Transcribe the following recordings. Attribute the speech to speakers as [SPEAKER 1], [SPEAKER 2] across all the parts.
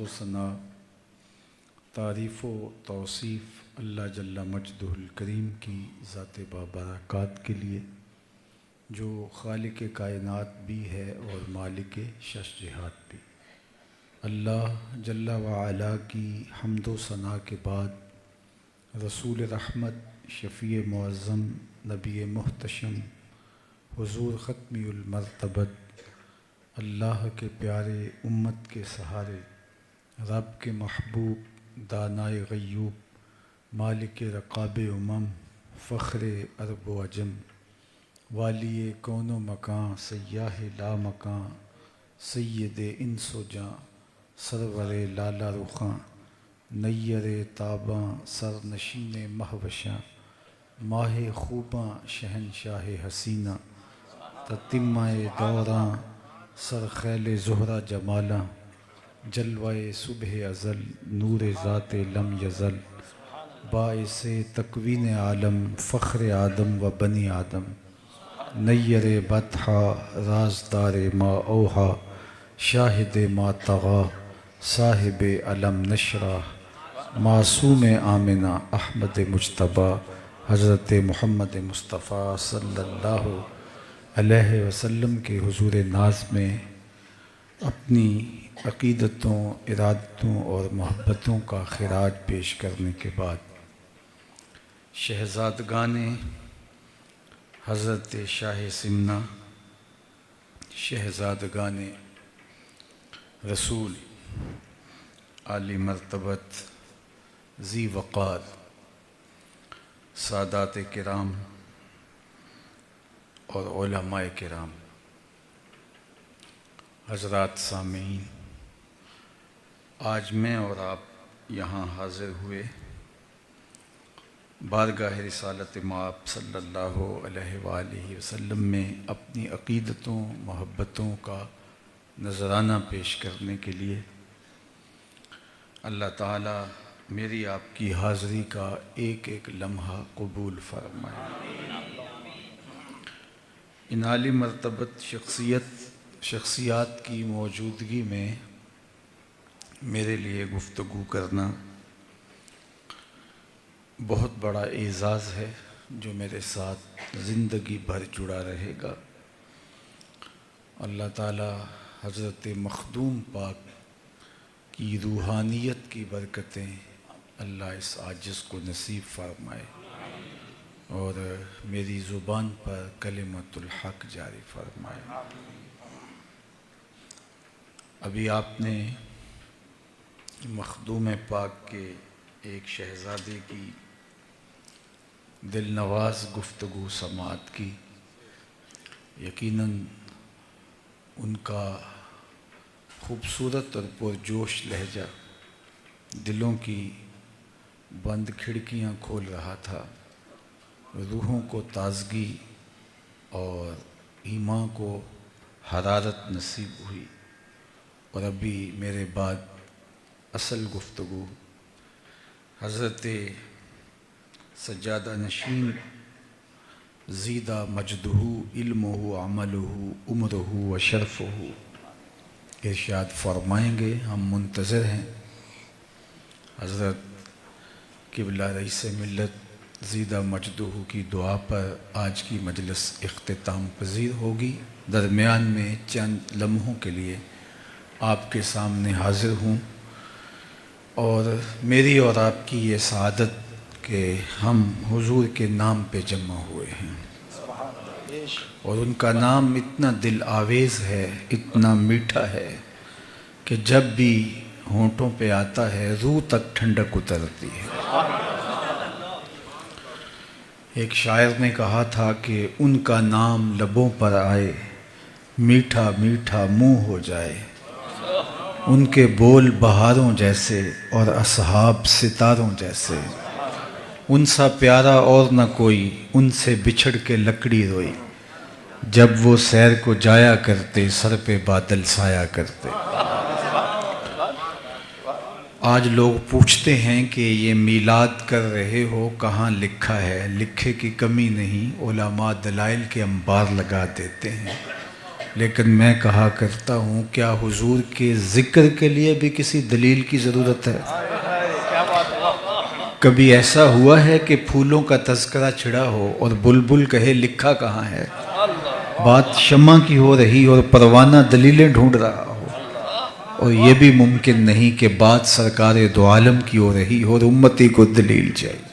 [SPEAKER 1] حمد و ثنا، تعریف و توصیف اللہ جل مجدہ الکریم کی ذات بابرکات کے لیے، جو خالق کائنات بھی ہے اور مالک شش جہات بھی۔ اللہ جل وعلا کی حمد و ثنا کے بعد رسول رحمت، شفیع معظم، نبی محتشم، حضور ختمی المرتبت، اللہ کے پیارے، امت کے سہارے، رب کے محبوب، دانائے غیوب، مالک رقاب امم، فخر عرب و عجم، والی کون و مکان، سیاہ لا مکان، سید انس و جاں، سرور لالا رخاں، نیر تاباں، سر نشین مہوشاں، ماہ خوباں، شہنشاہ حسینہ، تتمہ دوراں، سر خیل زہرہ جمالاں، جلوہ صبح ازل، نور ذات لم یزل، باعث تکوین عالم، فخر آدم و بنی آدم، نیر بطحا، رازدار ما اوحا، شاہد ما طغا، صاحب علم نشرح، معصوم آمنہ، احمد مجتبیٰ، حضرت محمد مصطفیٰ صلی اللہ علیہ وسلم کے حضور ناز میں اپنی عقیدتوں، ارادتوں اور محبتوں کا خراج پیش کرنے کے بعد، شہزادگان حضرت شاہ سمنہ، شہزادگان رسول، عالی مرتبت، ذی وقار، سادات کرام اور علماء کرام، حضرات سامعین، آج میں اور آپ یہاں حاضر ہوئے بارگاہ رسالت مآب صلی اللہ علیہ وآلہ وسلم میں اپنی عقیدتوں، محبتوں کا نذرانہ پیش کرنے کے لیے۔ اللہ تعالیٰ میری آپ کی حاضری کا ایک ایک لمحہ قبول فرمائے۔ ان عالی مرتبت شخصیات کی موجودگی میں میرے لیے گفتگو کرنا بہت بڑا اعزاز ہے، جو میرے ساتھ زندگی بھر جڑا رہے گا۔ اللہ تعالی حضرت مخدوم پاک کی روحانیت کی برکتیں اللہ اس عاجز کو نصیب فرمائے اور میری زبان پر کلمۃ الحق جاری فرمائے۔ ابھی آپ نے مخدوم پاک کے ایک شہزادے کی دل نواز گفتگو سماعت کی۔ یقیناً ان کا خوبصورت اور پرجوش لہجہ دلوں کی بند کھڑکیاں کھول رہا تھا، روحوں کو تازگی اور ایمان کو حرارت نصیب ہوئی۔ اور ابھی میرے بعد اصل گفتگو حضرت سجادہ نشین زیدہ مجدہ علمہ عملہ عمرہ و شرفہ ارشاد فرمائیں گے۔ ہم منتظر ہیں۔ حضرت قبلہ رئیس ملت زیدہ مجدہ کی دعا پر آج کی مجلس اختتام پذیر ہوگی۔ درمیان میں چند لمحوں کے لیے آپ کے سامنے حاضر ہوں، اور میری اور آپ کی یہ سعادت کہ ہم حضور کے نام پہ جمع ہوئے ہیں، اور ان کا نام اتنا دل آویز ہے، اتنا میٹھا ہے کہ جب بھی ہونٹوں پہ آتا ہے روح تک ٹھنڈک اترتی ہے۔ ایک شاعر نے کہا تھا کہ ان کا نام لبوں پر آئے، میٹھا میٹھا منہ ہو جائے، ان کے بول بہاروں جیسے اور اصحاب ستاروں جیسے، ان سا پیارا اور نہ کوئی، ان سے بچھڑ کے لکڑی روئی، جب وہ سیر کو جایا کرتے سر پہ بادل سایا کرتے۔ آج لوگ پوچھتے ہیں کہ یہ میلاد کر رہے ہو کہاں لکھا ہے؟ لکھے کی کمی نہیں، علماء دلائل کے انبار لگا دیتے ہیں۔ لیکن میں کہا کرتا ہوں کیا حضور کے ذکر کے لیے بھی کسی دلیل کی ضرورت ہے؟ کبھی ایسا ہوا ہے کہ پھولوں کا تذکرہ چھڑا ہو اور بلبل کہے لکھا کہاں ہے؟ بات شمع کی ہو رہی اور پروانہ دلیلیں ڈھونڈ رہا ہو، اور یہ بھی ممکن نہیں کہ بات سرکار دو عالم کی ہو رہی اور امتی کو دلیل چاہیے۔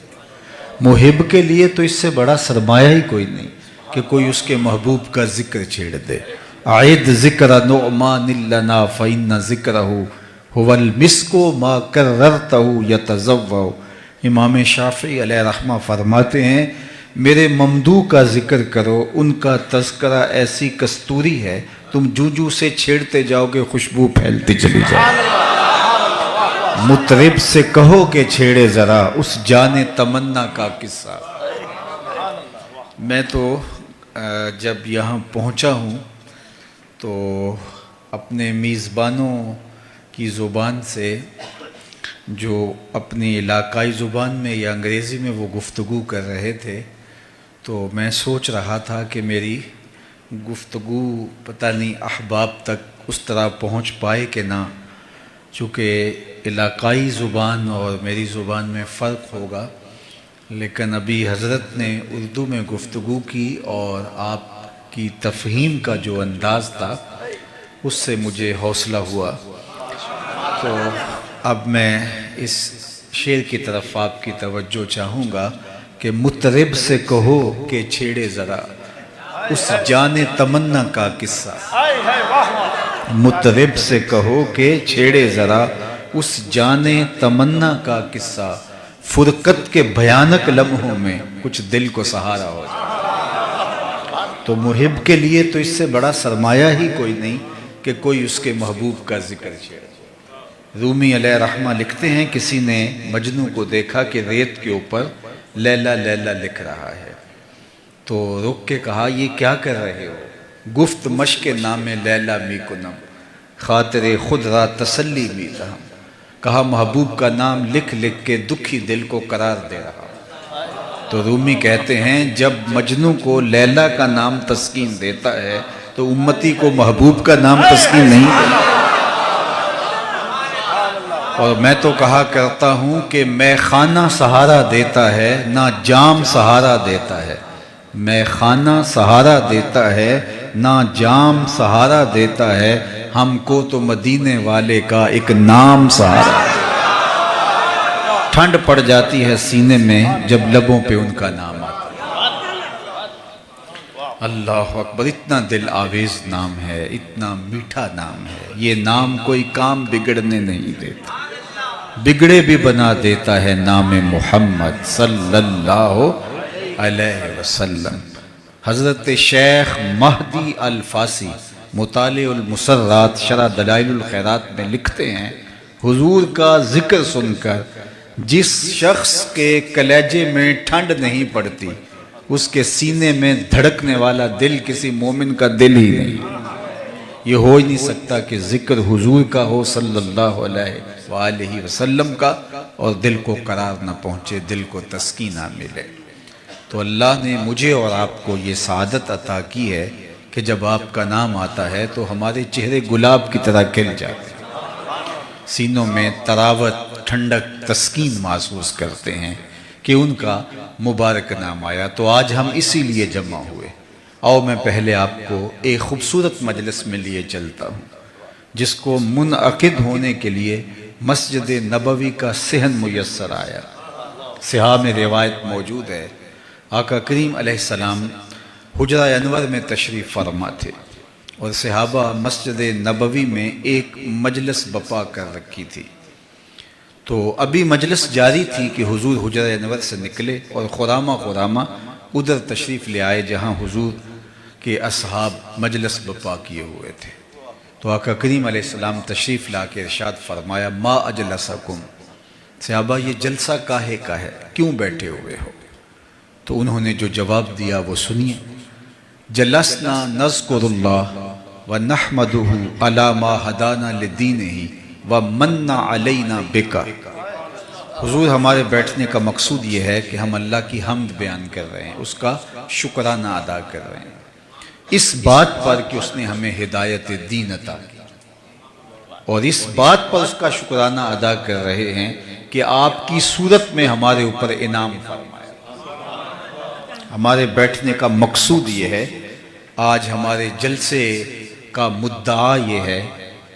[SPEAKER 1] محب کے لیے تو اس سے بڑا سرمایہ ہی کوئی نہیں کہ کوئی اس کے محبوب کا ذکر چھیڑ دے۔ عید ذکر نعمان لنا فإن ذکرہ هو المسک ما کررتہ یتضوع۔ امام شافعی علیہ رحمہ فرماتے ہیں میرے ممدوح کا ذکر کرو، ان کا تذکرہ ایسی کستوری ہے تم جو سے چھیڑتے جاؤ گے خوشبو پھیلتی چلی جائے۔ مطرب سے کہو کہ چھیڑے ذرا اس جان تمنا کا قصہ۔ میں تو جب یہاں پہنچا ہوں تو اپنے میزبانوں کی زبان سے جو اپنی علاقائی زبان میں یا انگریزی میں وہ گفتگو کر رہے تھے تو میں سوچ رہا تھا کہ میری گفتگو پتہ نہیں احباب تک اس طرح پہنچ پائے کہ نہ، چونکہ علاقائی زبان اور میری زبان میں فرق ہوگا، لیکن ابھی حضرت نے اردو میں گفتگو کی اور آپ کی تفہیم کا جو انداز تھا اس سے مجھے حوصلہ ہوا۔ تو اب میں اس شعر کی طرف آپ کی توجہ چاہوں گا کہ مطرب سے کہو کہ چھیڑے ذرا اس جان تمنا کا قصہ۔ مطرب سے کہو کہ چھیڑے ذرا اس جان تمنا کا قصہ، فرقت کے بھیانک لمحوں میں کچھ دل کو سہارا ہو جائے۔ تو محب کے لیے تو اس سے بڑا سرمایہ ہی کوئی نہیں کہ کوئی اس کے محبوب کا ذکر چھیڑے۔ رومی علیہ رحمہ لکھتے ہیں کسی نے مجنوں کو دیکھا کہ ریت کے اوپر لیلا لیلا لکھ رہا ہے، تو رک کے کہا یہ کیا کر رہے ہو؟ گفت مشق نام لیلا می کنم خاطر خود را تسلی می دہم۔ کہا محبوب کا نام لکھ لکھ کے دکھی دل کو قرار دے رہا۔ تو رومی کہتے ہیں جب مجنوں کو لیلا کا نام تسکین دیتا ہے تو امتی کو محبوب کا نام تسکین نہیں دیتا۔ اور میں تو کہا کرتا ہوں کہ میں خانہ سہارا دیتا ہے نہ جام سہارا دیتا ہے، میں خانہ سہارا دیتا ہے نہ جام سہارا دیتا ہے، ہم کو تو مدینے والے کا ایک نام سہارا۔ ٹھنڈ پڑ جاتی ہے سینے میں جب لبوں پہ ان کا نام آتا ہے۔ اللہ اکبر، اتنا دل آویز نام ہے، اتنا میٹھا نام ہے۔ یہ نام کوئی کام بگڑنے نہیں دیتا، بگڑے بھی بنا دیتا ہے نام محمد صلی اللہ علیہ وسلم۔ حضرت شیخ مہدی الفاسی مطالع المسرات شرح دلائل الخیرات میں لکھتے ہیں حضور کا ذکر سن کر جس شخص کے کلیجے میں ٹھنڈ نہیں پڑتی اس کے سینے میں دھڑکنے والا دل کسی مومن کا دل ہی نہیں۔ یہ ہو ہی نہیں سکتا کہ ذکر حضور کا ہو صلی اللہ علیہ وآلہ وسلم کا اور دل کو قرار نہ پہنچے، دل کو تسکین نہ ملے۔ تو اللہ نے مجھے اور آپ کو یہ سعادت عطا کی ہے کہ جب آپ کا نام آتا ہے تو ہمارے چہرے گلاب کی طرح کھل جاتے ہیں، سینوں میں تراوت، ٹھنڈک، تسکین محسوس کرتے ہیں کہ ان کا مبارک نام آیا۔ تو آج ہم اسی لیے جمع ہوئے۔ آؤ میں پہلے آپ کو ایک خوبصورت مجلس میں لیے چلتا ہوں جس کو منعقد ہونے کے لیے مسجد نبوی کا صحن میسر آیا۔ صحاح میں روایت موجود ہے آقا کریم علیہ السلام حجرہ انور میں تشریف فرما تھے اور صحابہ مسجد نبوی میں ایک مجلس بپا کر رکھی تھی۔ تو ابھی مجلس جاری تھی کہ حضور حجرہ انور سے نکلے اور خرامہ ادھر تشریف لے آئے جہاں حضور کے اصحاب مجلس بپا کیے ہوئے تھے۔ تو آقا کریم علیہ السلام تشریف لا کے ارشاد فرمایا ما اجلسکم، صحابہ یہ جلسہ کاہے کا ہے، کیوں بیٹھے ہوئے ہو؟ تو انہوں نے جو جواب دیا وہ سنیے۔ جلسنا نذکر اللہ ونحمدہ علی ما ہدانا لدینہ ومن علینا بکا۔ حضور ہمارے بیٹھنے کا مقصود یہ ہے کہ ہم اللہ کی حمد بیان کر رہے ہیں، اس کا شکرانہ ادا کر رہے ہیں
[SPEAKER 2] اس بات پر کہ اس نے ہمیں ہدایت دین عطا کی، اور اس بات پر اس کا شکرانہ ادا کر رہے ہیں کہ آپ کی صورت میں ہمارے اوپر انعام فرمایا۔ ہمارے بیٹھنے کا مقصود یہ ہے، آج ہمارے جلسے کا مدعا یہ ہے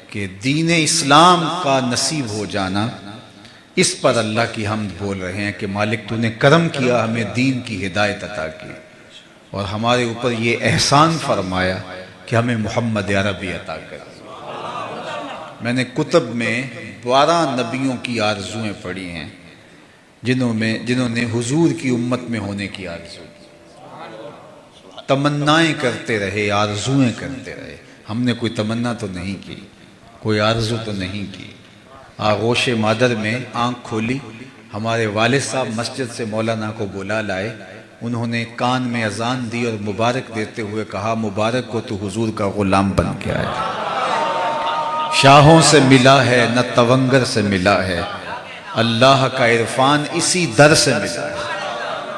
[SPEAKER 2] کہ دین اسلام کا نصیب ہو جانا، اس پر اللہ کی حمد بول رہے ہیں کہ مالک تو نے کرم کیا، ہمیں دین کی ہدایت عطا کی، اور ہمارے اوپر یہ احسان فرمایا کہ ہمیں محمد عربی عطا کر۔ میں نے کتب میں 12 نبیوں کی آرزویں پڑھی ہیں جنہوں نے حضور کی امت میں ہونے کی آرزو کی، تمنائیں کرتے رہے، آرزویں کرتے رہے۔ ہم نے کوئی تمنا تو نہیں کی، کوئی آرزو تو نہیں کی۔ آغوش مادر میں آنکھ کھولی، ہمارے والد صاحب مسجد سے مولانا کو بلا لائے، انہوں نے کان میں اذان دی اور مبارک دیتے ہوئے کہا، مبارک کو تو حضور کا غلام بن کے آیا، شاہوں سے ملا ہے نہ تونگر سے ملا ہے، اللہ کا عرفان اسی در سے ملا ہے،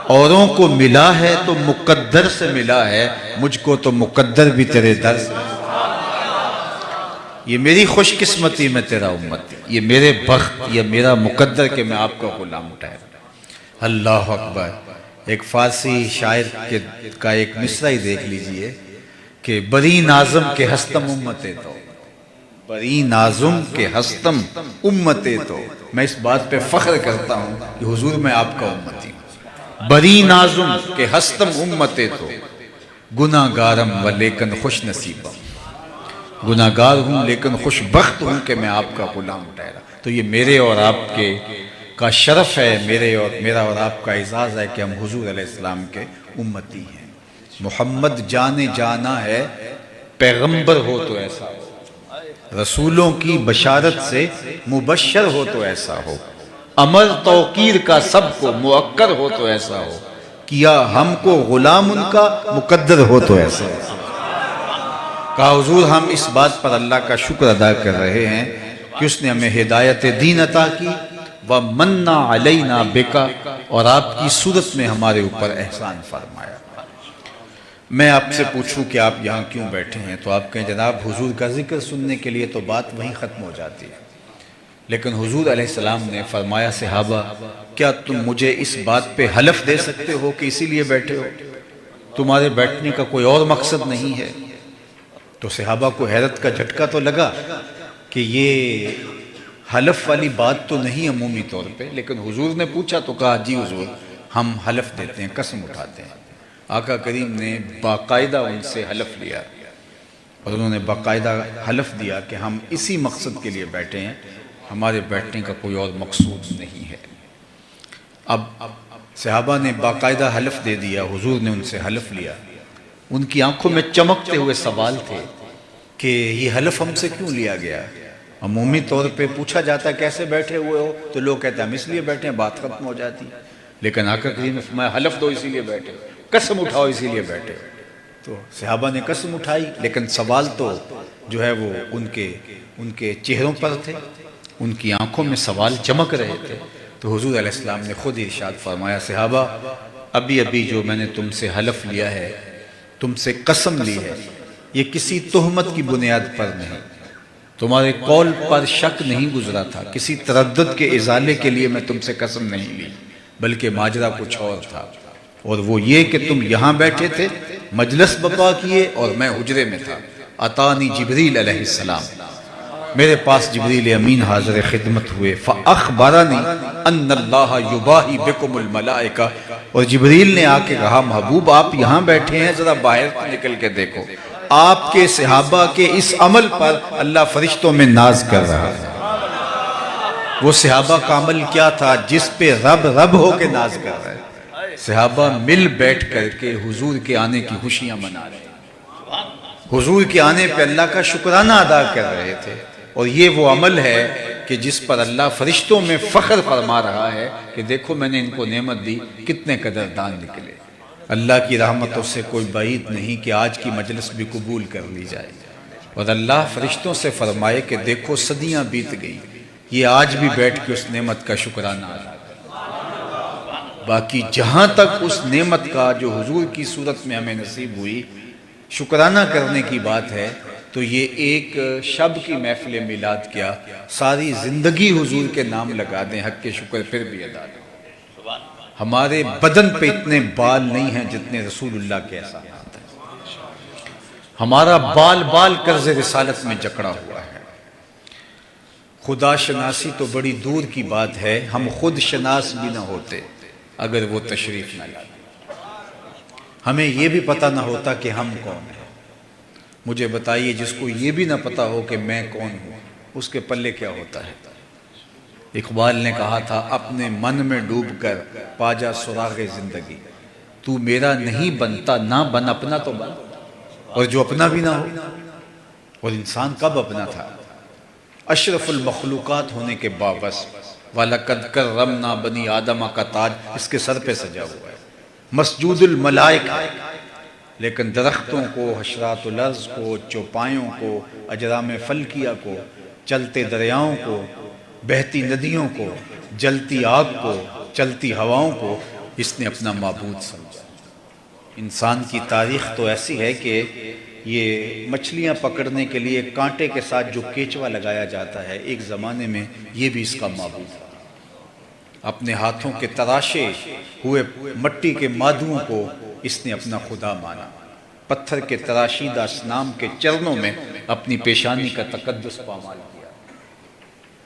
[SPEAKER 2] اوروں کو ملا ہے تو مقدر سے ملا ہے، مجھ کو تو مقدر بھی تیرے در سے۔ یہ میری خوش قسمتی میں تیرا امتی، یہ میرے بخت، یہ میرا مقدر کہ میں آپ کا غلام ٹھہرا۔ اللہ اکبر۔ ایک فارسی شاعر کا ایک مصرع ہی دیکھ لیجئے کہ بری ناظم کے ہستم امتے تو، بری ناظم کے ہستم امتے تو، میں اس بات پہ فخر کرتا ہوں کہ حضور میں آپ کا امتی ہوں۔ بری ناظم کے ہستم امتے تو، گناہ گارم و لیکن خوش نصیبم، گناہ گار ہوں لیکن خوش بخت ہوں کہ میں آپ کا غلام ٹھہرا۔ تو یہ میرے اور آپ کے کا شرف ہے، میرا اور آپ کا اعزاز ہے کہ ہم حضور علیہ السلام کے امتی ہیں۔ محمد جان جانا ہے، پیغمبر ہو تو ایسا ہو، رسولوں کی بشارت سے مبشر ہو تو ایسا ہو، امر توقیر کا سب کو مؤکر ہو تو ایسا ہو، کیا ہم کو غلام ان کا مقدر ہو تو ایسا ہو۔ کہا حضور ہم اس بات پر اللہ کا شکر ادا کر رہے ہیں کہ اس نے ہمیں ہدایت دین عطا کی، وَمَنَّا عَلَيْنَا بِكَ، اور آپ کی صورت میں ہمارے اوپر احسان فرمایا۔ میں آپ سے پوچھوں کہ آپ یہاں کیوں بیٹھے ہیں تو آپ کہیں جناب حضور کا ذکر سننے کے لیے تو بات وہیں ختم ہو جاتی ہے، لیکن حضور علیہ السلام نے فرمایا صحابہ کیا تم مجھے اس بات پہ حلف دے سکتے ہو کہ اسی لیے بیٹھے ہو، تمہارے بیٹھنے کا کوئی اور مقصد نہیں ہے؟ تو صحابہ کو حیرت کا جھٹکا تو لگا کہ یہ حلف والی بات تو نہیں عمومی طور پہ، لیکن حضور نے پوچھا تو کہا جی حضور ہم حلف دیتے ہیں، قسم اٹھاتے ہیں۔ آقا کریم نے باقاعدہ ان سے حلف لیا اور انہوں نے باقاعدہ حلف دیا کہ ہم اسی مقصد کے لیے بیٹھے ہیں، ہمارے بیٹھنے کا کوئی اور مقصود نہیں ہے۔ اب صحابہ نے باقاعدہ حلف دے دیا، حضور نے ان سے حلف لیا، ان کی آنکھوں میں چمکتے ہوئے سوال تھے کہ یہ حلف ہم سے کیوں لیا گیا؟ عمومی طور پہ پوچھا جاتا ہے کیسے بیٹھے ہوئے ہو تو لوگ کہتے ہیں ہم اس لیے بیٹھے ہیں، بات ختم ہو جاتی، لیکن آقا کریم نے فرمایا حلف دو اسی لیے بیٹھے، قسم اٹھاؤ اسی لیے بیٹھے۔ تو صحابہ نے قسم اٹھائی، لیکن سوال تو جو ہے وہ ان کے چہروں پر تھے، ان کی آنکھوں میں سوال چمک رہے تھے۔ تو حضور علیہ السلام نے خود ارشاد فرمایا صحابہ ابھی ابھی جو میں نے تم سے حلف لیا ہے، تم سے قسم لی ہے، یہ کسی تہمت کی بنیاد پر نہیں، تمہارے قول پر شک نہیں گزرا تھا، کسی تردد کے ازالے کے لیے میں تم سے قسم نہیں لی، بلکہ ماجرا کچھ اور تھا، اور وہ یہ کہ تم یہاں بیٹھے تھے، مجلس بپا کیے اور میں حجرے میں تھا، اتانی جبریل علیہ السلام، میرے پاس جبریل امین حاضر خدمت ہوئے، فاخبرنی ان اللہ یباہی بکم الملائکہ، اور جبریل نے آ کے کہا محبوب آپ یہاں بیٹھے ہیں، ذرا باہر نکل کے دیکھو، آپ کے صحابہ کے اس عمل پر اللہ فرشتوں میں ناز کر رہا ہے۔ وہ صحابہ کا عمل کیا تھا جس پہ رب ہو کے ناز کر رہا ہے؟ صحابہ مل بیٹھ کر کے حضور کے آنے کی خوشیاں منا رہے ہیں، حضور کے آنے پہ اللہ کا شکرانہ ادا کر رہے تھے، اور یہ وہ عمل ہے کہ جس پر اللہ فرشتوں میں فخر فرما رہا ہے کہ دیکھو میں نے ان کو نعمت دی، کتنے قدردان نکلے۔ اللہ کی رحمتوں سے کوئی بعید نہیں کہ آج کی مجلس بھی قبول کر لی جائے، اور اللہ فرشتوں سے فرمائے کہ دیکھو صدیاں بیت گئی، یہ آج بھی بیٹھ کے اس نعمت کا شکرانہ ادا کرے۔ باقی جہاں تک اس نعمت کا جو حضور کی صورت میں ہمیں نصیب ہوئی، شکرانہ کرنے کی بات ہے تو یہ ایک شب کی محفل میلاد کیا، ساری زندگی حضور کے نام لگا دیں، حق کے شکر پھر بھی ادا دیں۔ ہمارے بدن پہ اتنے بال نہیں ہیں جتنے رسول اللہ کے احسانات ہیں۔ ہمارا بال بال قرض رسالت میں جکڑا ہوا ہے۔ خدا شناسی تو بڑی دور کی بات ہے، ہم خود شناس بھی نہ ہوتے اگر وہ تشریف نہ لاتے۔ ہمیں یہ بھی پتہ نہ ہوتا کہ ہم کون ہیں۔ مجھے بتائیے جس کو یہ بھی نہ پتہ ہو کہ میں کون ہوں، اس کے پلے کیا ہوتا ہے؟ اقبال نے کہا تھا اپنے من میں ڈوب کر پا جا سراغ زندگی، تو میرا نہیں بنتا نہ بن اپنا تو بن، اور جو اپنا بھی نہ ہو۔ اور انسان کب اپنا تھا؟ اشرف المخلوقات ہونے کے باوجود، وَلَقَدْ كَرَّمْنَا بَنِي آدَمَ کا تاج اس کے سر پہ سجا ہوا ہے، مسجود الملائکہ، لیکن درختوں کو، حشرات الارض کو، چوپایوں کو، اجرام فلکیہ کو، چلتے دریاؤں کو، بہتی ندیوں کو، جلتی آگ کو، چلتی ہواؤں کو اس نے اپنا معبود سمجھا۔ انسان کی تاریخ تو ایسی ہے کہ یہ مچھلیاں پکڑنے کے لیے کانٹے کے ساتھ جو کیچوا لگایا جاتا ہے، ایک زمانے میں یہ بھی اس کا معبود تھا۔ اپنے ہاتھوں کے تراشے ہوئے مٹی کے مادوں کو اس نے اپنا خدا مانا، پتھر کے تراشیدہ اصنام کے چرنوں میں اپنی پیشانی کا تقدس پامال کیا۔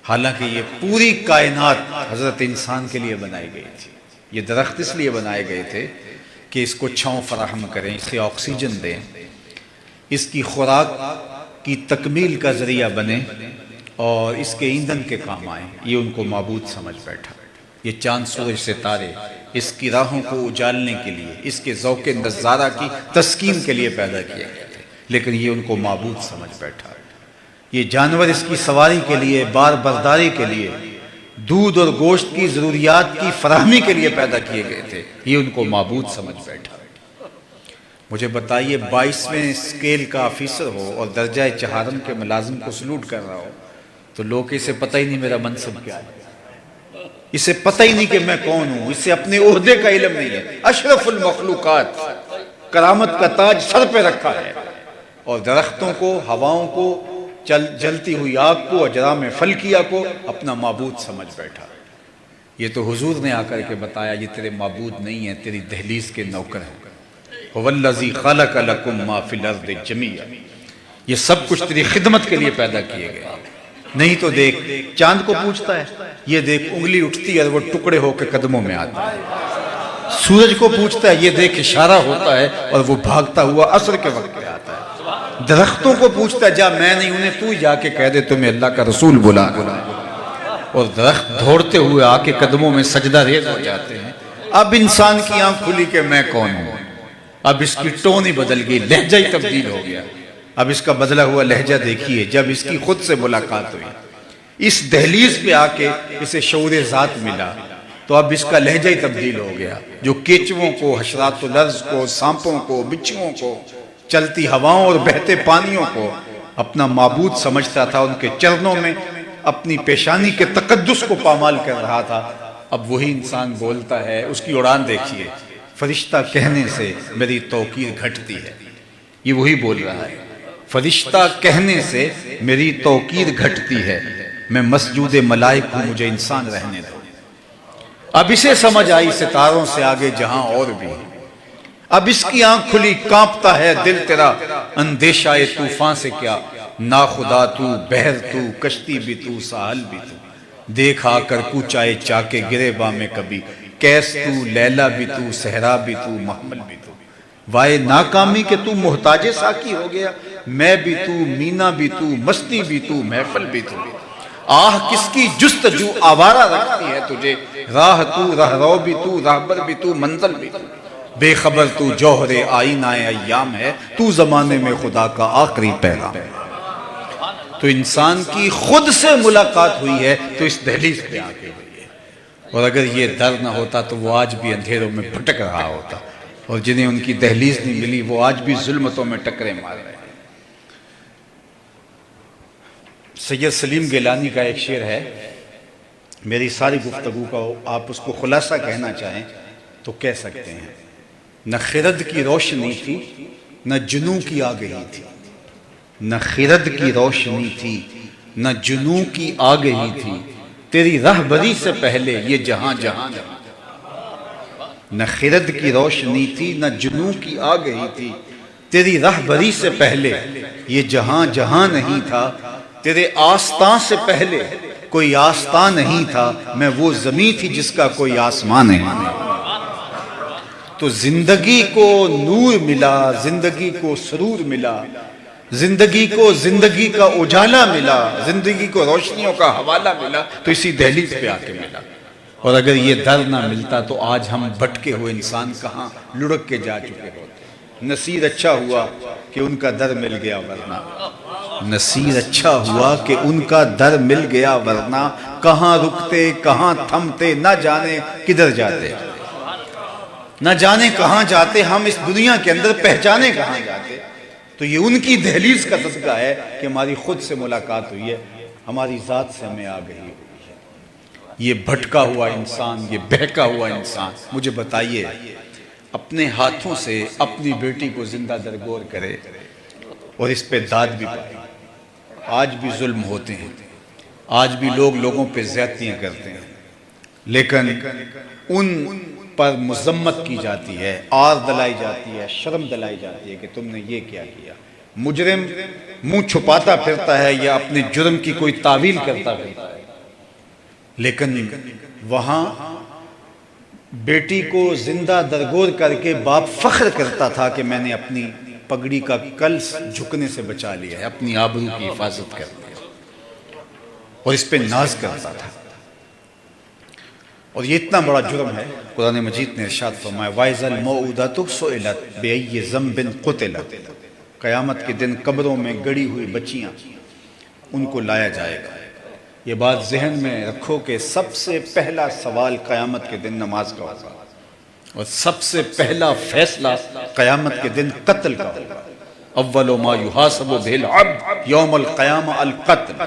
[SPEAKER 2] حالانکہ یہ پوری کائنات حضرت انسان کے لیے بنائی گئی تھی۔ یہ درخت اس لیے بنائے گئے تھے کہ اس کو چھاؤں فراہم کریں، اسے آکسیجن دیں، اس کی خوراک کی تکمیل کا ذریعہ بنے اور اس کے ایندھن کے کام آئیں۔ یہ ان کو معبود سمجھ بیٹھا۔ یہ چاند سورج ستارے اس کی راہوں کو اجالنے کے لیے، اس کے ذوق نظارہ کی تسکین کے لیے پیدا کیے گئے تھے، لیکن یہ ان کو معبود سمجھ بیٹھا۔ یہ جانور اس کی سواری کے لیے، بار برداری کے لیے، دودھ اور گوشت کی ضروریات کی فراہمی کے لیے پیدا کیے گئے تھے، یہ ان کو معبود سمجھ بیٹھا۔ مجھے بتائیے 22ویں اسکیل کا آفیسر ہو اور درجہ چہارم کے ملازم کو سلوٹ کر رہا ہو تو لوگ اسے پتہ ہی نہیں میرا منصب کیا ہے، اسے پتہ ہی نہیں کہ میں کون ہوں، اسے اپنے عہدے کا علم نہیں ہے۔ اشرف المخلوقات، کرامت کا تاج سر پہ رکھا ہے، اور درختوں کو، ہواؤں کو، جلتی ہوئی آگ کو، اجرام فلکیہ کو اپنا معبود سمجھ بیٹھا۔ یہ تو حضور نے آ کر کے بتایا یہ تیرے معبود نہیں ہیں، تیری دہلیز کے نوکر ہیں۔ وَالَّذِي خَلَقَ لَكُم مَّا فِي الْأَرْضِ جَمِيعًا، یہ سب کچھ تیری خدمت کے لیے پیدا کیے گئے۔ نہیں تو دیکھ چاند کو پوچھتا ہے، یہ دیکھ انگلی اٹھتی ہے اور وہ ٹکڑے ہو کے قدموں میں آتا ہے۔ سورج کو پوچھتا ہے، یہ دیکھ اشارہ ہوتا ہے اور وہ بھاگتا ہوا عصر کے وقت پہ آتا ہے۔ درختوں کو پوچھتا ہے، جا میں نہیں، انہیں تو ہی جا کے کہہ دے تمہیں اللہ کا رسول بلا، اور درخت دوڑتے ہوئے آ کے قدموں میں سجدہ ریز ہو جاتے ہیں۔ اب انسان کی آنکھ کھلی کہ میں کون ہوں۔ اب اس کی ٹون ہی بدل گئی، لہجہ ہی تبدیل ہو گیا۔ اب اس کا بدلا ہوا لہجہ دیکھیے، جب اس کی خود سے ملاقات ہوئی، اس دہلیز پہ آ کے اسے شعور ذات ملا، تو اب اس کا لہجہ ہی تبدیل ہو گیا۔ جو کیچووں کو، حشرات الارض کو، سانپوں کو، بچھوؤں کو، چلتی ہواؤں اور بہتے پانیوں کو اپنا معبود سمجھتا تھا، ان کے چرنوں میں اپنی پیشانی کے تقدس کو پامال کر رہا تھا، اب وہی انسان بولتا ہے۔ اس کی اڑان دیکھیے، فرشتہ کہنے سے میری توقیر گھٹتی ہے، یہ وہی بول رہا ہے، فرشتہ کہنے سے میری توقیر گھٹتی ہے، میں مسجود ملائک ہوں، مجھے انسان رہنے دو۔ اب اسے سمجھ آئی ستاروں سے آگے جہاں اور بھی، اب اس کی آنکھ کھلی، کانپتا ہے دل تیرا اندیشہ طوفان سے کیا، نا خدا تو، بحر تو، کشتی بھی تو، ساحل بھی تو، دیکھ آ کر کوچائے چاکے گریباں میں کبھی، کیس تو، لیلا بھی تو، صحرا بھی تو، محمل بھی تو، وائے ناکامی کہ تو محتاج ساکی ہو گیا، میں بھی تو، مینا بھی تو، مستی بھی تو، محفل بھی تو، آہ کس کی جستجو آوارہ رکھتی ہے تجھے، راہ تو، رہرو بھی تو، راہبر بھی تو، منزل بھی تو، بے خبر تو جوہر آئینہ ایام ہے، تو زمانے میں خدا کا آخری پیغام ہے۔ تو انسان کی خود سے ملاقات ہوئی ہے تو اس دہلیز پہ آ کے ہوئی ہے، اور اگر یہ ڈر نہ ہوتا تو وہ آج بھی اندھیروں میں بھٹک رہا ہوتا، اور جنہیں ان کی دہلیز نہیں ملی وہ آج بھی ظلمتوں میں ٹکرے مار رہے ہیں۔ سید سلیم گیلانی کا ایک شعر ہے، میری ساری گفتگو کا آپ اس کو خلاصہ کہنا چاہیں تو کہہ سکتے ہیں، نہ خرد کی روشنی تھی نہ جنوں کی آگہی تھی، نہ خرد کی روشنی تھی، نہ جنوں کی آگہی تھی، تیری رہبری سے پہلے یہ جہاں جہاں نہیں۔ نہ خرد کی روشنی تھی، نہ جنوں کی آگہی تھی، تیری رہبری سے پہلے یہ جہاں جہاں نہیں تھا، تیرے آستان سے پہلے کوئی آستان نہیں تھا، میں وہ زمین تھی جس کا کوئی آسمان نہیں۔ تو زندگی کو نور ملا، زندگی کو سرور ملا، زندگی کو زندگی کا اجالا ملا، زندگی کو روشنیوں کا حوالہ ملا، تو اسی دہلیز پہ آ کے ملا۔ اور اگر یہ در نہ ملتا تو آج ہم بھٹکے ہوئے انسان کہاں لڑک کے جا چکے ہوتے۔ نصیر اچھا ہوا کہ ان کا در مل گیا، ورنہ نصیر اچھا ہوا کہ ان کا در مل گیا، ورنہ کہاں رکتے کہاں تھمتے، نہ جانے کدھر جاتے، نہ جانے کہاں جاتے، ہم اس دنیا کے اندر پہچانے کہاں جاتے۔ تو یہ ان کی دہلیز کا صدقہ ہے کہ ہماری خود سے ملاقات ہوئی ہے، ہماری ذات سے ہمیں آگہی ہوئی ہے۔ یہ بھٹکا ہوا انسان، یہ بہکا ہوا انسان، مجھے بتائیے اپنے ہاتھوں سے اپنی بیٹی کو زندہ درگور کرے اور اس پہ داد بھی پائے۔ آج بھی ظلم ہوتے ہیں، آج بھی لوگ لوگوں پہ زیادتیاں کرتے ہیں، لیکن ان پر مذمت کی جاتی ہے، آر دلائی جاتی ہے، شرم دلائی جاتی ہے کہ تم نے یہ کیا کیا۔ مجرم منہ چھپاتا پھرتا ہے یا اپنے جرم کی کوئی تعویل کرتا پھرتا ہے، لیکن وہاں بیٹی کو زندہ درگور کر کے باپ فخر کرتا تھا کہ میں نے اپنی پگڑی کا کلس جھکنے سے بچا لیا ہے، اپنی آبرو کی حفاظت کر لیا، اور اس پہ ناز کرتا تھا۔ اور یہ اتنا بڑا جرم ہے، قرآن مجید نے ارشاد فرمایا وَإِذَا الْمَوْءُودَةُ سُئِلَتْ بِأَيِّ ذَنبٍ قُتِلَتْ، قیامت کے دن قبروں میں گڑی ہوئی بچیاں ان کو لایا جائے گا۔ یہ بات ذہن میں رکھو کہ سب سے پہلا سوال قیامت کے دن نماز کا ہوگا، اور سب سے پہلا فیصلہ قیامت کے دن قتل کا ہوگا۔ اول ما یحاسب بہ العبد یوم القیامہ القتل۔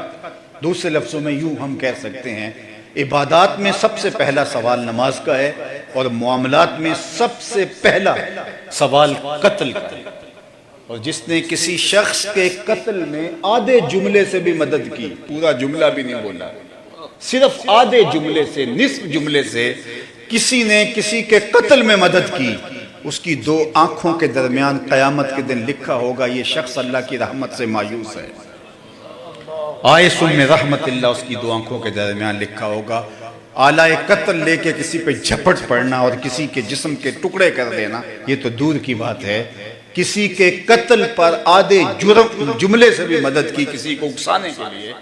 [SPEAKER 2] دوسرے لفظوں میں یوں ہم کہہ سکتے ہیں عبادات میں سب سے پہلا سوال نماز کا ہے، اور معاملات میں سب سے پہلا سوال قتل کا ہے۔ اور جس نے کسی شخص کے قتل میں آدھے جملے سے بھی مدد کی، پورا جملہ بھی نہیں بولا، صرف آدھے جملے سے، نصف جملے سے کسی نے کسی کے قتل میں مدد کی، اس کی دو آنکھوں کے درمیان قیامت کے دن لکھا ہوگا یہ شخص اللہ کی رحمت سے مایوس ہے۔ آئس من رحمت اللہ، اس کی دو آنکھوں کے درمیان لکھا ہوگا۔ آلہ قتل لے کے کسی پہ جھپٹ پڑنا اور کسی کے جسم کے ٹکڑے کر دینا یہ تو دور کی بات ہے، کسی کے قتل پر آدھے جملے سے بھی مدد کی کسی کو اکسانے کے لیے،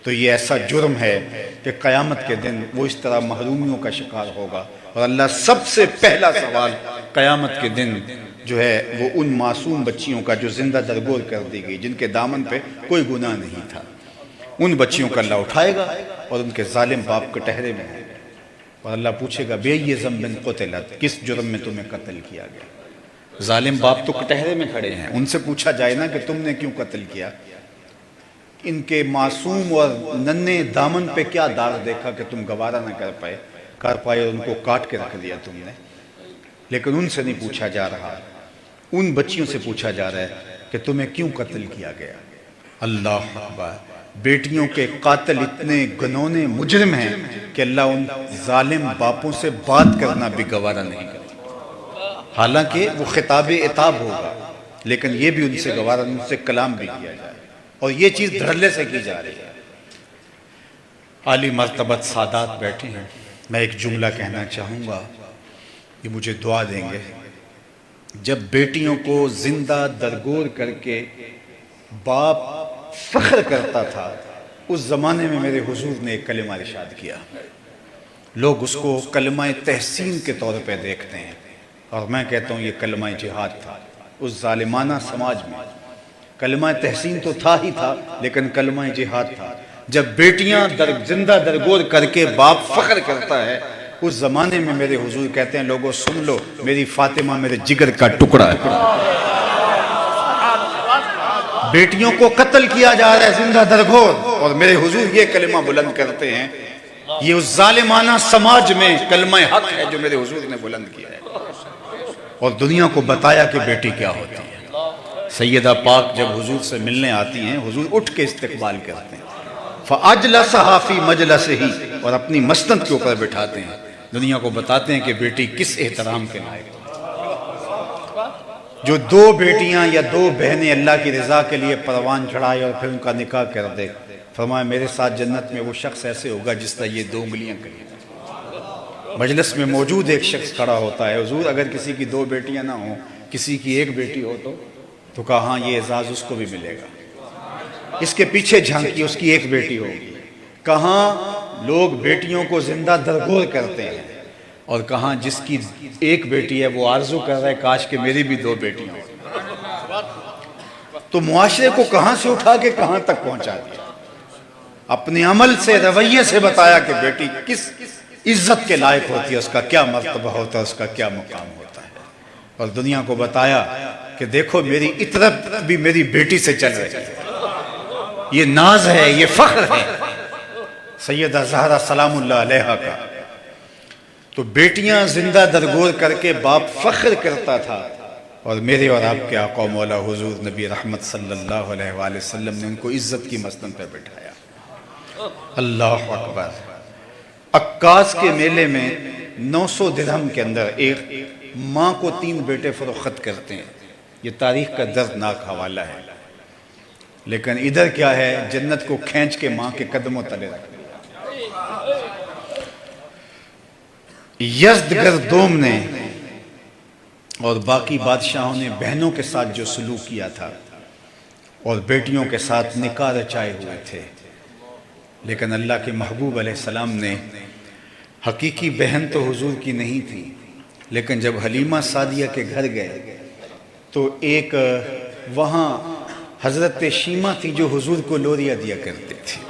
[SPEAKER 2] تو یہ ایسا جرم ہے کہ قیامت کے دن وہ اس طرح محرومیوں کا شکار ہوگا۔ اور اللہ سب سے پہلا سوال قیامت کے دن جو ہے وہ ان معصوم بچیوں کا جو زندہ درگور کر دی گئی، جن کے دامن پہ کوئی گناہ نہیں تھا، ان بچیوں کا اللہ اٹھائے گا اور ان کے ظالم باپ کٹہرے میں ہوں گے، اور اللہ پوچھے گا بِأَيِّ ذَنبٍ قُتِلَتْ، کس جرم میں تمہیں قتل کیا گیا؟ ظالم باپ تو کٹہرے میں کھڑے ہیں، ان سے پوچھا جائے نا کہ تم نے کیوں قتل کیا؟ ان کے معصوم اور ننھے دامن پہ کیا داغ دیکھا کہ تم گوارا نہ کر پائے اور ان کو کاٹ کے رکھ دیا تم نے؟ لیکن ان سے نہیں پوچھا جا رہا، ان بچیوں سے پوچھا جا رہا ہے کہ تمہیں کیوں قتل کیا گیا؟ اللہ اکبر! بیٹیوں کے قاتل اتنے گنونے مجرم ہیں کہ اللہ ان ظالم باپوں سے بات کرنا بھی گوارا نہیں کرتا، حالانکہ وہ خطاب عتاب ہوگا، لیکن یہ بھی ان سے گوارا، ان سے کلام بھی کیا جائے، اور یہ چیز دھڑلے سے کی جا رہی ہے۔ عالی مرتبت سادات بیٹھے ہیں، میں ایک جملہ کہنا چاہوں گا، یہ مجھے دعا دیں گے۔ جب بیٹیوں کو زندہ درگور کر کے باپ فخر کرتا تھا، اس زمانے میں میرے حضور نے ایک کلمہ ارشاد کیا، لوگ اس کو کلمہ تحسین کے طور پہ دیکھتے ہیں، اور میں کہتا ہوں یہ کلمہ جہاد تھا۔ اس ظالمانہ سماج میں کلمہ تحسین تو تھا ہی تھا، لیکن کلمہ جہاد تھا۔ جب بیٹیاں زندہ درگور کر کے باپ فخر کرتا ہے، اس زمانے میں میرے حضور کہتے ہیں لوگوں سن لو، میری فاطمہ میرے جگر کا ٹکڑا ہے۔ بیٹیوں کو قتل کیا جا رہا ہے زندہ درگور، اور میرے حضور یہ کلمہ بلند کرتے ہیں، یہ اس ظالمانہ سماج میں کلمہ حق ہے جو میرے حضور نے بلند کیا ہے، اور دنیا کو بتایا کہ بیٹی کیا ہوتی ہے۔ سیدہ پاک جب حضور سے ملنے آتی ہیں حضور اٹھ کے استقبال کرتے ہیں، فَأَجْلَسَهَا فِي مَجْلَسِهِ، اور اپنی مسند کے اوپر بٹھاتے ہیں، دنیا کو بتاتے ہیں کہ بیٹی کس احترام کے لائق ہے۔ جو دو بیٹیاں یا دو بہنیں اللہ کی رضا کے لیے پروان چڑھائے اور پھر ان کا نکاح کر دے، فرمایا میرے ساتھ جنت میں وہ شخص ایسے ہوگا جس طرح یہ دو انگلیاں کریں۔ مجلس میں موجود ایک شخص کھڑا ہوتا ہے، حضور اگر کسی کی دو بیٹیاں نہ ہوں، کسی کی ایک بیٹی ہو تو کہا ہاں یہ اعزاز اس کو بھی ملے گا۔ اس کے پیچھے جھانکی، اس کی ایک بیٹی ہوگی۔ کہاں لوگ بیٹیوں کو زندہ درگور کرتے ہیں، اور کہاں جس کی ایک بیٹی ہے وہ آرزو کر رہا ہے کاش کہ میری بھی دو بیٹیاں ہوں۔ تو معاشرے کو کہاں سے اٹھا کے کہاں تک پہنچا دیا، اپنے عمل سے رویے سے بتایا کہ بیٹی کس عزت کے لائق ہوتی ہے، اس کا کیا مرتبہ ہوتا ہے، اس کا کیا مقام ہوتا ہے، اور دنیا کو بتایا کہ دیکھو میری عطرت بھی میری بیٹی سے چل رہی ہے، یہ ناز ہے، یہ فخر ہے سیدہ زہرا سلام اللہ علیہا کا۔ تو بیٹیاں زندہ درگور کر کے باپ فخر کرتا تھا، اور میرے اور آپ کے آقا مولا حضور نبی رحمت صلی اللہ علیہ وآلہ وسلم نے ان کو عزت کی مسند پہ بٹھایا۔ اللہ اکبر۔ عکاس کے میلے میں 900 درہم کے اندر ایک ماں کو 3 بیٹے فروخت کرتے ہیں، یہ تاریخ کا دردناک حوالہ ہے، لیکن ادھر کیا ہے، جنت کو کھینچ کے ماں کے قدموں تلے رکھ دیا۔ یزدگردوم نے اور باقی بادشاہوں نے بہنوں کے ساتھ جو سلوک کیا تھا اور بیٹیوں کے ساتھ نکاح رچائے ہوئے تھے، لیکن اللہ کے محبوب علیہ السلام نے، حقیقی بہن تو حضور کی نہیں تھی، لیکن جب حلیمہ سعدیہ کے گھر گئے تو ایک وہاں حضرت شیمہ تھی جو حضور کو لوریاں دیا کرتی تھی۔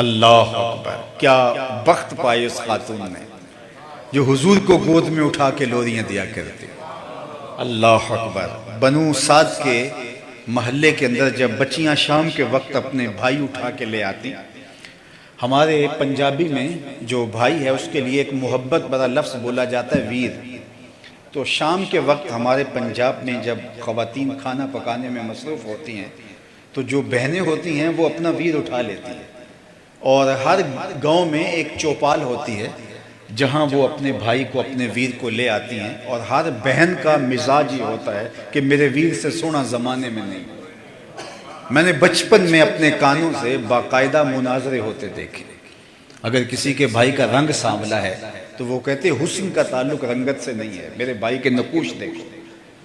[SPEAKER 2] اللہ اکبر، کیا بخت پائے اس خاتون نے جو حضور کو گود میں اٹھا کے لوریاں دیا کرتی۔ اللہ اکبر۔ بنو سعد کے محلے کے اندر جب بچیاں شام کے وقت اپنے بھائی اٹھا کے لے آتی، ہمارے پنجابی میں جو بھائی ہے اس کے لیے ایک محبت بڑا لفظ بولا جاتا ہے ویر، تو شام کے وقت ہمارے پنجاب میں جب خواتین کھانا پکانے میں مصروف ہوتی ہیں تو جو بہنیں ہوتی ہیں وہ اپنا ویر اٹھا لیتی ہیں، اور ہر گاؤں میں ایک چوپال ہوتی ہے جہاں وہ اپنے بھائی کو اپنے ویر کو لے آتی ہیں، اور ہر بہن کا مزاج یہ ہوتا ہے کہ میرے ویر سے سونا زمانے میں نہیں۔ میں نے بچپن میں اپنے کانوں سے باقاعدہ مناظرے ہوتے دیکھے، اگر کسی کے بھائی کا رنگ سانولا ہے تو وہ کہتے حسن کا تعلق رنگت سے نہیں ہے، میرے بھائی کے نقوش دیکھو،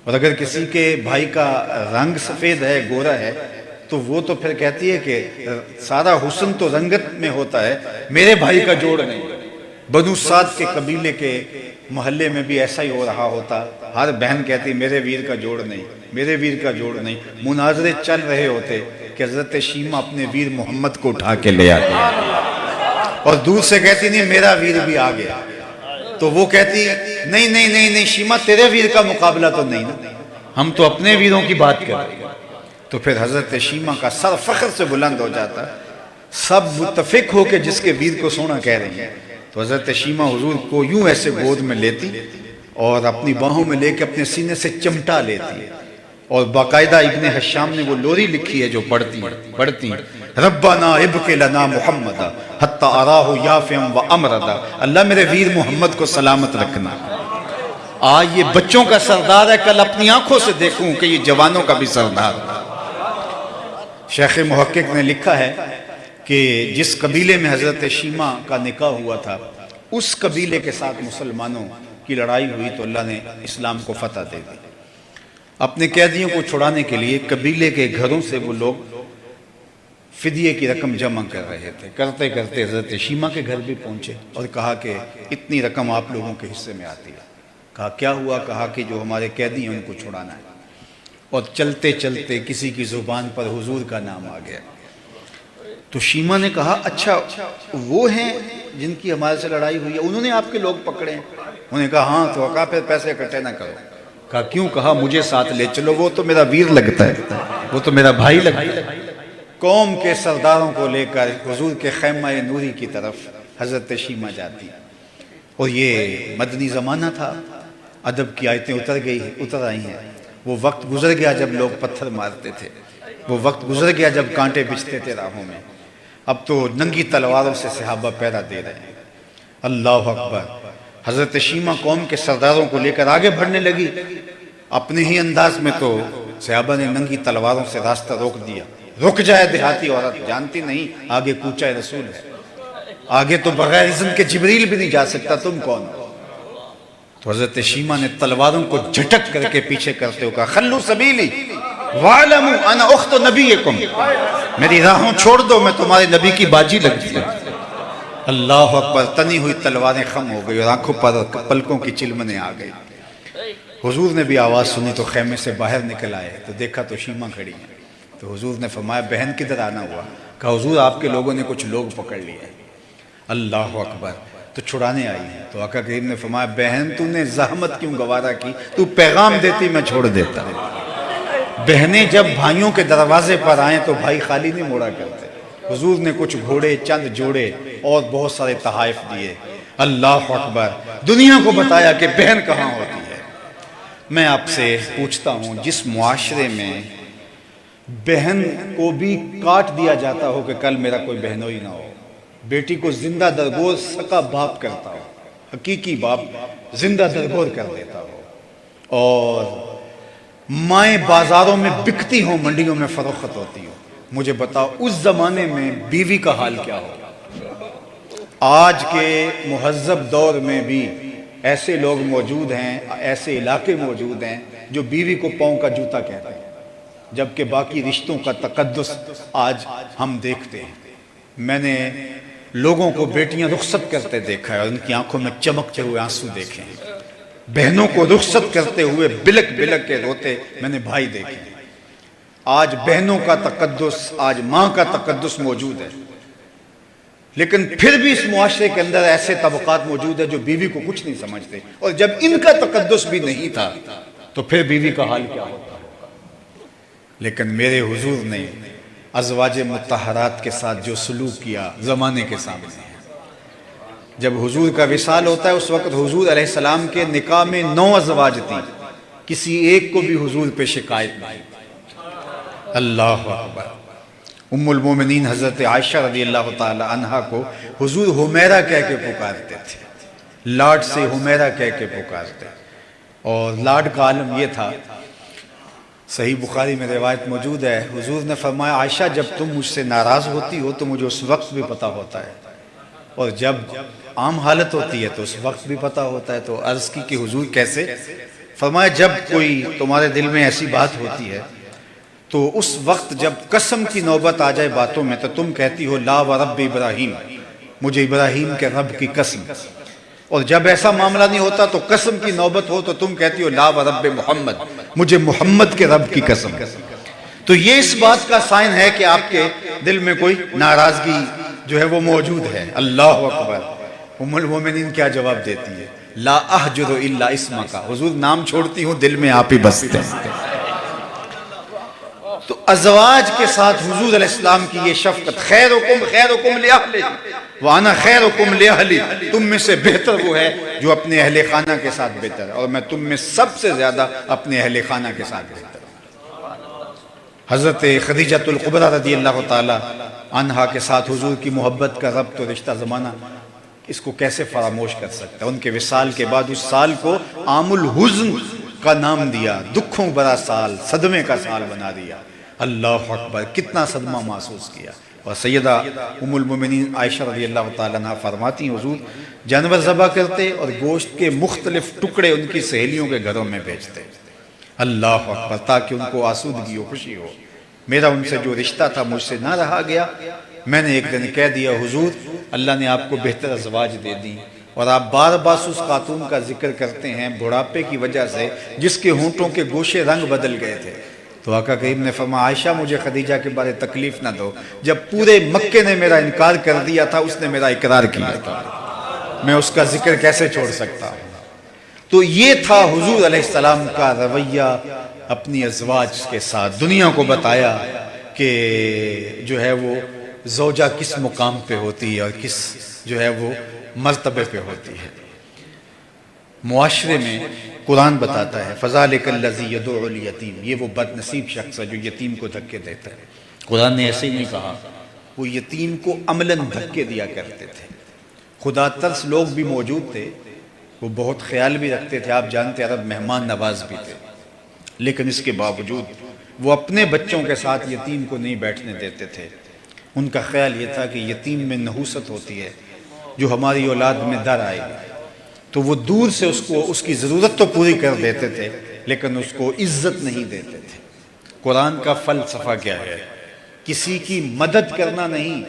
[SPEAKER 2] اور اگر کسی کے بھائی کا رنگ سفید ہے، گورا ہے، تو وہ تو پھر کہتی ہے کہ سارا حسن تو رنگت میں ہوتا ہے، میرے بھائی کا جوڑ نہیں۔ بنو سعد کے قبیلے کے محلے میں بھی ایسا ہی ہو رہا ہوتا، ہر بہن کہتی میرے ویر کا جوڑ نہیں، میرے ویر کا جوڑ نہیں۔ مناظرے چل رہے ہوتے کہ حضرت شیمہ اپنے ویر محمد کو اٹھا کے لے آتی اور دور سے کہتی نہیں میرا ویر بھی آ گیا، تو وہ کہتی نہیں نہیں نہیں نہیں شیمہ تیرے ویر کا مقابلہ تو نہیں نا، ہم تو اپنے ویروں کی بات کر رہے ہیں۔ تو پھر حضرت شیمہ کا سر فخر سے بلند ہو جاتا، سب متفق ہو کے جس کے ویر کو سونا کہہ رہی ہیں، تو حضرت شیمہ حضور کو یوں ایسے گود میں لیتی اور اپنی باہوں میں لے کے اپنے سینے سے چمٹا لیتی، اور باقاعدہ ابن حشام نے وہ لوری لکھی ہے جو پڑھتی ربنا ابق لنا محمد حتی اراہ یافعا و امردا، اللہ میرے ویر محمد کو سلامت رکھنا، آج یہ بچوں کا سردار ہے، کل اپنی آنکھوں سے دیکھوں کہ یہ جوانوں کا بھی سردار۔ شیخ محقق نے لکھا ہے کہ جس قبیلے میں حضرت شیمہ کا نکاح ہوا تھا اس قبیلے کے ساتھ مسلمانوں کی لڑائی ہوئی تو اللہ نے اسلام کو فتح دے دی۔ اپنے قیدیوں کو چھڑانے کے لیے قبیلے کے گھروں سے وہ لوگ فدیے کی رقم جمع کر رہے تھے، کرتے کرتے حضرت شیمہ کے گھر بھی پہنچے اور کہا کہ اتنی رقم آپ لوگوں کے حصے میں آتی ہے۔ کہا کیا ہوا؟ کہا کہ جو ہمارے قیدی ہیں ان کو چھڑانا ہے، اور چلتے چلتے کسی کی زبان پر حضور کا نام آ گیا، تو شیمہ نے کہا اچھا وہ ہیں جن کی ہمارے سے لڑائی ہوئی ہے، انہوں نے آپ کے لوگ پکڑے ہیں؟ انہوں نے کہا ہاں۔ تو کہا پھر پیسے اکٹھے نہ کرو۔ کہا کیوں؟ کہا مجھے ساتھ لے چلو، وہ تو میرا ویر لگتا ہے، وہ تو میرا بھائی لگتا ہے۔ قوم کے سرداروں کو لے کر حضور کے خیمہ نوری کی طرف حضرت شیمہ جاتی، اور یہ مدنی زمانہ تھا، ادب کی آیتیں اتر آئی ہیں، وہ وقت گزر گیا جب لوگ پتھر مارتے تھے، وہ وقت گزر گیا جب کانٹے بچھتے تھے راہوں میں، اب تو ننگی تلواروں سے صحابہ پہرا دے رہے ہیں۔ اللہ اکبر۔ حضرت شیمہ قوم کے سرداروں کو لے کر آگے بڑھنے لگی، اپنے ہی انداز میں تو صحابہ نے ننگی تلواروں سے راستہ روک دیا۔ رک جائے دیہاتی عورت، جانتی نہیں آگے کوچہ رسول ہے، آگے تو بغیر اذن کے جبریل بھی نہیں جا سکتا، تم کون ہو؟ تو حضرت شیمہ نے تلواروں کو جھٹک کر کے پیچھے کرتے ہوئے کہا خلو سبیلی وَعْلَمُوا أَنَا أُخْتُ نَبِيِّكُمْ، میری راہوں چھوڑ دو، میں تمہارے نبی کی باجی لگتی ہوں۔ اللہ اکبر۔ تنی ہوئی تلواریں خم ہو گئی اور آنکھوں پر پلکوں کی چلمنیں آ گئی۔ حضور نے بھی آواز سنی تو خیمے سے باہر نکل آئے تو دیکھا تو شیمہ کھڑی ہے۔ تو حضور نے فرمایا بہن کدھر آنا ہوا؟ کہا حضور آپ کے لوگوں نے کچھ لوگ پکڑ لیے۔ اللہ اکبر۔ تو چھڑانے آئی ہیں۔ تو آقا کریم نے فرمایا بہن تو نے زحمت کیوں گوارا کی، تو پیغام دیتی میں چھوڑ دیتا۔ بہنیں جب بھائیوں کے دروازے پر آئیں تو بھائی خالی نہیں موڑا کرتے۔ حضور نے کچھ گھوڑے، چند جوڑے اور بہت سارے تحائف دیے۔ اللہ اکبر۔ دنیا کو بتایا کہ بہن کہاں ہوتی ہے۔ میں آپ سے پوچھتا ہوں، جس معاشرے میں بہن کو بھی کاٹ دیا جاتا ہو کہ کل میرا کوئی بہنوئی نہ ہو، بیٹی کو زندہ درگور سکا باپ کرتا ہو، حقیقی باپ زندہ درگور کر دیتا ہو، اور مائیں بازاروں میں بکتی ہوں، منڈیوں میں فروخت ہوتی ہوں، مجھے بتاؤ اس زمانے میں بیوی کا حال کیا ہو؟ آج کے مہذب دور میں بھی ایسے لوگ موجود ہیں، ایسے علاقے موجود ہیں جو بیوی کو پاؤں کا جوتا کہتے ہیں، جبکہ باقی رشتوں کا تقدس آج ہم دیکھتے ہیں۔ میں نے لوگوں کو بیٹیاں رخصت کرتے دیکھا ہے اور ان کی آنکھوں میں چمکتے ہوئے آنسو دیکھے ہیں۔ بہنوں کو رخصت کرتے ہوئے بلک بلک کے روتے میں نے بھائی دیکھے ہیں۔ آج بہنوں کا تقدس، آج ماں کا تقدس موجود ہے، لیکن پھر بھی اس معاشرے کے اندر ایسے طبقات موجود ہیں جو بیوی کو کچھ نہیں سمجھتے، اور جب ان کا تقدس بھی نہیں تھا تو پھر بیوی کا حال کیا ہوتا؟ لیکن میرے حضور نے ازواج مطہرات کے ساتھ جو سلوک کیا زمانے کے سامنے ہے۔ جب حضور کا وصال ہوتا ہے اس وقت حضور علیہ السلام کے نکاح میں 9 ازواج تھی، کسی ایک کو بھی حضور پہ شکایت نہیں۔ اللہ اکبر۔ ام المومنین حضرت عائشہ رضی اللہ تعالی عنہا کو حضور حمیرہ کہہ کے پکارتے تھے، لاڈ سے حمیرہ کہہ کے پکارتے، اور لاڈ کا عالم یہ تھا، صحیح بخاری میں روایت موجود ہے، حضور نے فرمایا عائشہ جب تم مجھ سے ناراض ہوتی ہو تو مجھے اس وقت بھی پتہ ہوتا ہے، اور جب عام حالت ہوتی ہے تو اس وقت بھی پتہ ہوتا ہے۔ تو عرض کی کہ حضور کیسے؟ فرمایا جب کوئی تمہارے دل میں ایسی بات ہوتی ہے تو اس وقت جب قسم کی نوبت آ جائے باتوں میں تو تم کہتی ہو لا ورب ابراہیم، مجھے ابراہیم کے رب کی قسم، اور جب ایسا معاملہ نہیں ہوتا تو قسم کی نوبت ہو تو تم کہتی ہو لا ورب محمد، مجھے محمد کے رب کی قسم۔ تو یہ اس بات کا سائن ہے کہ آپ کے دل میں کوئی ناراضگی جو ہے وہ موجود ہے۔ اللہ اکبر۔ ام المومنین کیا جواب دیتی ہے؟ لا احجر الا اسمک، حضور نام چھوڑتی ہوں دل میں آپ ہی بستے ہیں۔ تو ازواج کے ساتھ حضور علیہ السلام کی یہ شفقت، خیرکم خیرکم لأہلہ وانا خیرکم لأہلی، تم میں سے بہتر وہ ہے جو اپنے اہل خانہ کے ساتھ بہتر ہے، اور میں تم میں سب سے زیادہ اپنے اہل خانہ کے ساتھ بہتر ہوں۔ حضرت خدیجہ الکبریٰ رضی اللہ تعالی عنہا کے ساتھ حضور کی محبت کا ربط و رشتہ زمانہ اس کو کیسے فراموش کر سکتا ہے؟ ان کے وصال کے بعد اس سال کو عام الحزن کا نام دیا، دکھوں برا سال، صدمے کا سال بنا دیا۔ اللہ اکبر۔ کتنا صدمہ محسوس کیا۔ اور سیدہ ام المومنین عائشہ رضی اللہ تعالیٰ عنہ فرماتی ہیں حضور جانور ذبح کرتے اور گوشت کے مختلف ٹکڑے ان کی سہیلیوں کے گھروں میں بھیجتے، اللہ اکبر، تاکہ ان کو آسودگی و خوشی ہو۔ میرا ان سے جو رشتہ تھا مجھ سے نہ رہا گیا، میں نے ایک دن کہہ دیا حضور اللہ نے آپ کو بہتر ازواج دے دی، اور آپ بار بار اس خاتون کا ذکر کرتے ہیں بڑھاپے کی وجہ سے جس کے ہونٹوں کے گوشے رنگ بدل گئے تھے۔ تو آقا کریم نے فرمایا عائشہ مجھے خدیجہ کے بارے تکلیف نہ دو، جب پورے مکے نے میرا انکار کر دیا تھا اس نے میرا اقرار کیا تھا، میں اس کا ذکر کیسے چھوڑ سکتا ہوں؟ تو یہ تھا حضور علیہ السلام کا رویہ اپنی ازواج کے ساتھ۔ دنیا کو بتایا کہ جو ہے وہ زوجہ کس مقام پہ ہوتی ہے اور کس جو ہے وہ مرتبے پہ ہوتی ہے۔ معاشرے میں قرآن بتاتا ہے فَذَلِكَ الَّذِي يَدُعُ الْيَتِيمَ، یہ وہ بد نصیب شخص ہے جو یتیم کو دھکے دیتا ہے۔ قرآن نے ایسے ہی نہیں کہا، وہ یتیم کو عملاً دھکے دیا کرتے تھے۔ خدا ترس لوگ بھی موجود تھے، وہ بہت خیال بھی رکھتے تھے، آپ جانتے عرب مہمان نواز بھی تھے، لیکن اس کے باوجود وہ اپنے بچوں کے ساتھ یتیم کو نہیں بیٹھنے دیتے تھے۔ ان کا خیال یہ تھا کہ یتیم میں نحوست ہوتی ہے جو ہماری اولاد میں در آئے گی، تو وہ دور سے اس کی ضرورت تو پوری کر دیتے تھے لیکن اس کو عزت نہیں دیتے تھے۔ قرآن کا فلسفہ کیا ہے؟ کسی کی مدد کرنا نہیں،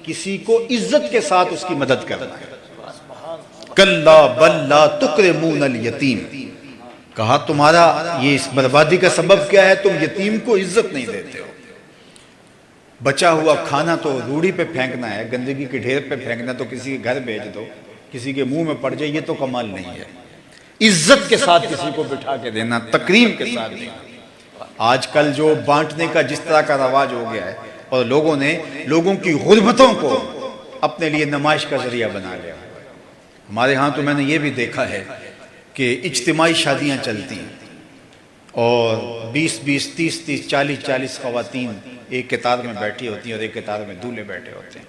[SPEAKER 2] کسی کو عزت کے ساتھ اس کی مدد کرنا ہے۔ کلا بل لا تکرمون الیتیم، کہا تمہارا یہ اس بربادی کا سبب کیا ہے؟ تم یتیم کو عزت نہیں دیتے ہو۔ بچا ہوا کھانا تو روڑی پہ پھینکنا ہے، گندگی کے ڈھیر پہ پھینکنا، تو کسی کے گھر بھیج دو، کسی کے منہ میں پڑ جائے، یہ تو کمال نہیں ہے۔ عزت کے ساتھ کسی کو بٹھا کے دینا، تکریم کے ساتھ دینا۔ آج کل جو بانٹنے کا جس طرح کا رواج ہو گیا ہے، اور لوگوں نے لوگوں کی غربتوں کو اپنے لیے نمائش کا ذریعہ بنا لیا۔ ہمارے ہاں تو میں نے یہ بھی دیکھا ہے کہ اجتماعی شادیاں چلتی ہیں اور 20-20 30-30 40-40 خواتین ایک قطار میں بیٹھی ہوتی ہیں اور ایک قطار میں دولہے بیٹھے ہوتے ہیں،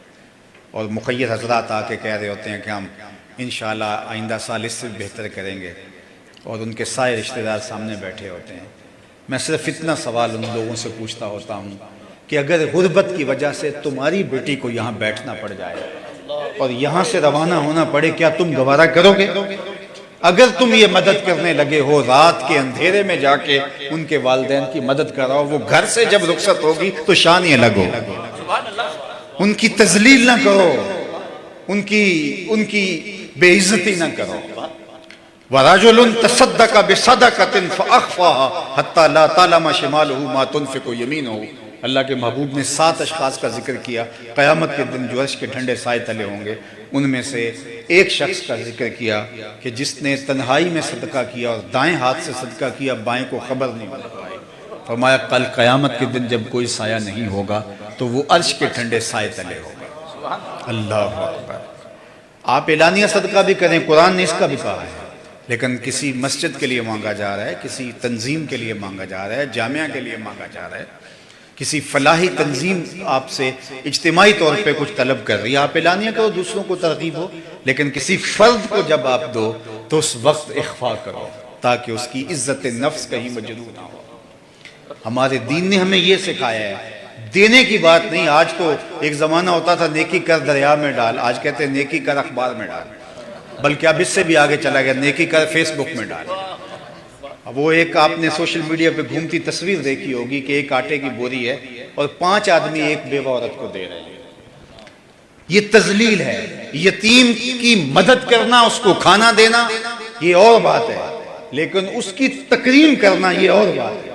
[SPEAKER 2] اور مخیر حضرات آ کے کہہ رہے ہوتے ہیں کہ ہم انشاءاللہ آئندہ سال اس سے بہتر کریں گے، اور ان کے سارے رشتہ دار سامنے بیٹھے ہوتے ہیں۔ میں صرف اتنا سوال ان لوگوں سے پوچھتا ہوتا ہوں کہ اگر غربت کی وجہ سے تمہاری بیٹی کو یہاں بیٹھنا پڑ جائے اور یہاں سے روانہ ہونا پڑے، کیا تم گوارا کرو گے؟ اگر تم یہ مدد کرنے لگے ہو، رات کے اندھیرے میں جا کے ان کے والدین کی مدد کراؤ، وہ گھر سے جب رخصت ہوگی تو شان یہ لگو، ان کی تذلیل نہ کرو، ان کی بے عزتی نہ کرو۔ وَرَجُلٌ تَصَدَّقَ بِصَدَقَةٍ فَأَخْفَاهَا حَتَّى لَا تَعْلَمَ شِمَالُهُ مَا تُنْفِقُ يَمِينُهُ۔ اللہ کے محبوب نے 7 اشخاص کا ذکر کیا، قیامت کے دن جو عرش کے ٹھنڈے سائے تلے ہوں گے، ان میں سے ایک شخص کا ذکر کیا کہ جس نے تنہائی میں صدقہ کیا اور دائیں ہاتھ سے صدقہ کیا، بائیں کو خبر نہیں ہو پائی۔ فرمایا کل قیامت کے دن جب کوئی سایہ نہیں ہوگا تو وہ عرش کے ٹھنڈے سائے تلے ہوگا۔ اللہ اکبر۔ آپ اعلانیہ صدقہ بھی کریں، قرآن نے اس کا بھی کہا ہے، لیکن کسی مسجد کے لیے مانگا جا رہا ہے، کسی تنظیم کے لیے مانگا جا رہا ہے، جامعہ کے لیے مانگا جا رہا ہے، کسی فلاحی تنظیم آپ سے اجتماعی طور پہ کچھ طلب کر رہی ہے، آپ اعلانیہ کرو، دوسروں کو ترغیب ہو، لیکن کسی فرد کو جب آپ دو تو اس وقت اخفا کرو تاکہ اس کی عزت نفس کہیں مجروح نہ ہو۔ ہمارے دین نے ہمیں یہ سکھایا ہے، دینے کی بات نہیں۔ آج تو ایک زمانہ ہوتا تھا نیکی کر دریا میں ڈال، آج کہتے ہیں نیکی کر اخبار میں ڈال، بلکہ اب اس سے بھی آگے چلا گیا، نیکی کر فیس بک میں ڈال۔ وہ ایک آپ نے سوشل میڈیا پہ گھومتی تصویر دیکھی ہوگی کہ ایک آٹے کی بوری ہے اور 5 آدمی ایک بیوہ عورت کو دے رہے ہیں۔ یہ تذلیل ہے۔ یتیم کی مدد کرنا، اس کو کھانا دینا یہ اور بات ہے، لیکن اس کی تکریم کرنا یہ اور بات ہے۔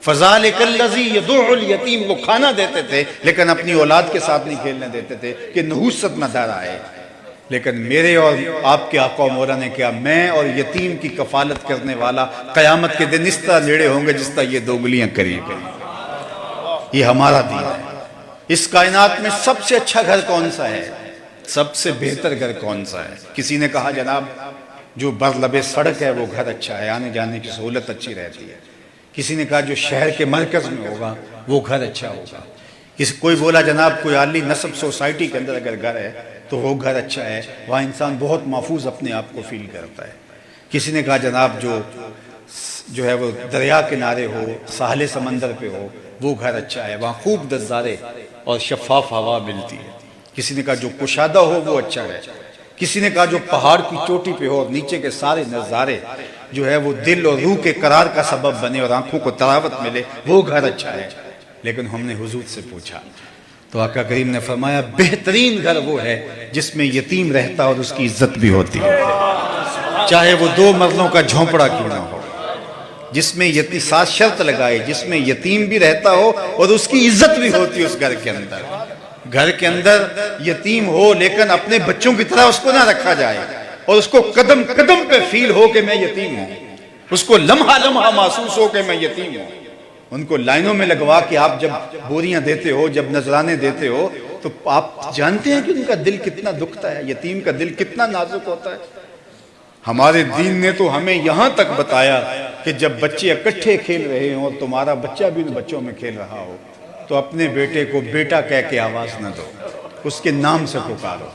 [SPEAKER 2] فَذَلِكَ الَّذِي يَدُعُ الْيَتِيمَ، وہ کھانا دیتے تھے لیکن اپنی اولاد کے ساتھ نہیں کھیلنے دیتے تھے کہ نحوست نہ در آئے۔ لیکن میرے اور آپ کے آقا و مولا نے کیا، میں اور یتیم کی کفالت کرنے والا قیامت کے دن اس طرح نیڑے ہوں گے جس طرح یہ 2 انگلیاں قریب ہیں۔ یہ ہمارا دین ہے۔ اس کائنات میں سب سے اچھا گھر کون سا ہے؟ سب سے بہتر گھر کون سا ہے؟ کسی نے کہا جناب جو برلبے سڑک ہے وہ گھر اچھا ہے، آنے جانے کی سہولت اچھی رہتی ہے۔ کسی نے کہا جو شہر کے مرکز میں ہوگا وہ گھر اچھا ہوگا۔ کوئی بولا جناب کوئی عالی نسب سوسائٹی کے اندر اگر گھر ہے تو وہ گھر اچھا ہے، وہاں انسان بہت محفوظ اپنے آپ کو فیل کرتا ہے۔ کسی نے کہا جناب جو ہے وہ دریا کنارے ہو، ساحل سمندر پہ ہو، وہ گھر اچھا ہے، وہاں خوب نظارے اور شفاف ہوا ملتی ہے۔ کسی نے کہا جو کشادہ ہو وہ اچھا ہے۔ کسی نے کہا جو پہاڑ کی چوٹی پہ ہو اور نیچے کے سارے نظارے جو ہے وہ دل اور روح کے قرار کا سبب بنے اور آنکھوں کو تراوت ملے، وہ گھر اچھا ہے۔ لیکن ہم نے حضور سے پوچھا تو آقا کریم نے فرمایا بہترین گھر وہ ہے جس میں یتیم رہتا اور اس کی عزت بھی ہوتی ہے، چاہے وہ 2 مرلوں کا جھونپڑا کیوں نہ ہو، جس میں ساتھ شرط لگائے، جس میں یتیم بھی رہتا ہو اور اس کی عزت بھی ہوتی ہے اس گھر کے اندر۔ گھر کے اندر یتیم ہو لیکن اپنے بچوں کی طرح اس کو نہ رکھا جائے اور اس کو قدم قدم پہ فیل ہو کہ میں یتیم ہوں، اس کو لمحہ لمحہ محسوس ہو کہ میں یتیم ہوں۔ ان کو لائنوں میں لگوا کہ آپ جب بوریاں دیتے ہو، جب نذرانے دیتے ہو تو آپ جانتے ہیں کہ ان کا دل کتنا دکھتا ہے، یتیم کا دل کتنا نازک ہوتا ہے۔
[SPEAKER 1] ہمارے دین نے تو ہمیں یہاں تک بتایا کہ جب بچے اکٹھے کھیل رہے ہوں اور تمہارا بچہ بھی ان بچوں میں کھیل رہا ہو تو اپنے بیٹے کو بیٹا کہہ کے آواز نہ دو، اس کے نام سے پکارو۔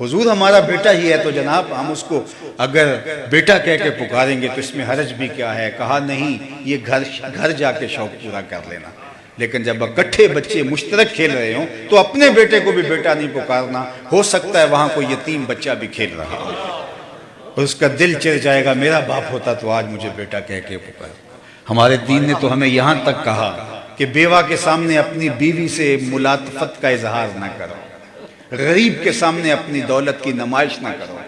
[SPEAKER 1] حضور ہمارا بیٹا ہی ہے تو جناب ہم اس کو اگر بیٹا کہہ کے پکاریں گے تو اس میں حرج بھی کیا ہے؟ کہا نہیں، یہ گھر جا کے شوق پورا کر لینا، لیکن جب اکٹھے بچے مشترک کھیل رہے ہوں تو اپنے بیٹے کو بھی بیٹا نہیں پکارنا، ہو سکتا ہے وہاں کوئی یتیم بچہ بھی کھیل رہا ہو اور اس کا دل چر جائے گا میرا باپ ہوتا تو آج مجھے بیٹا کہہ کے پکار۔ ہمارے دین نے تو ہمیں یہاں تک کہا کہ بیوہ کے سامنے اپنی بیوی سے ملاطفت کا اظہار نہ کرو، غریب کے سامنے اپنی دولت کی نمائش نہ کرو،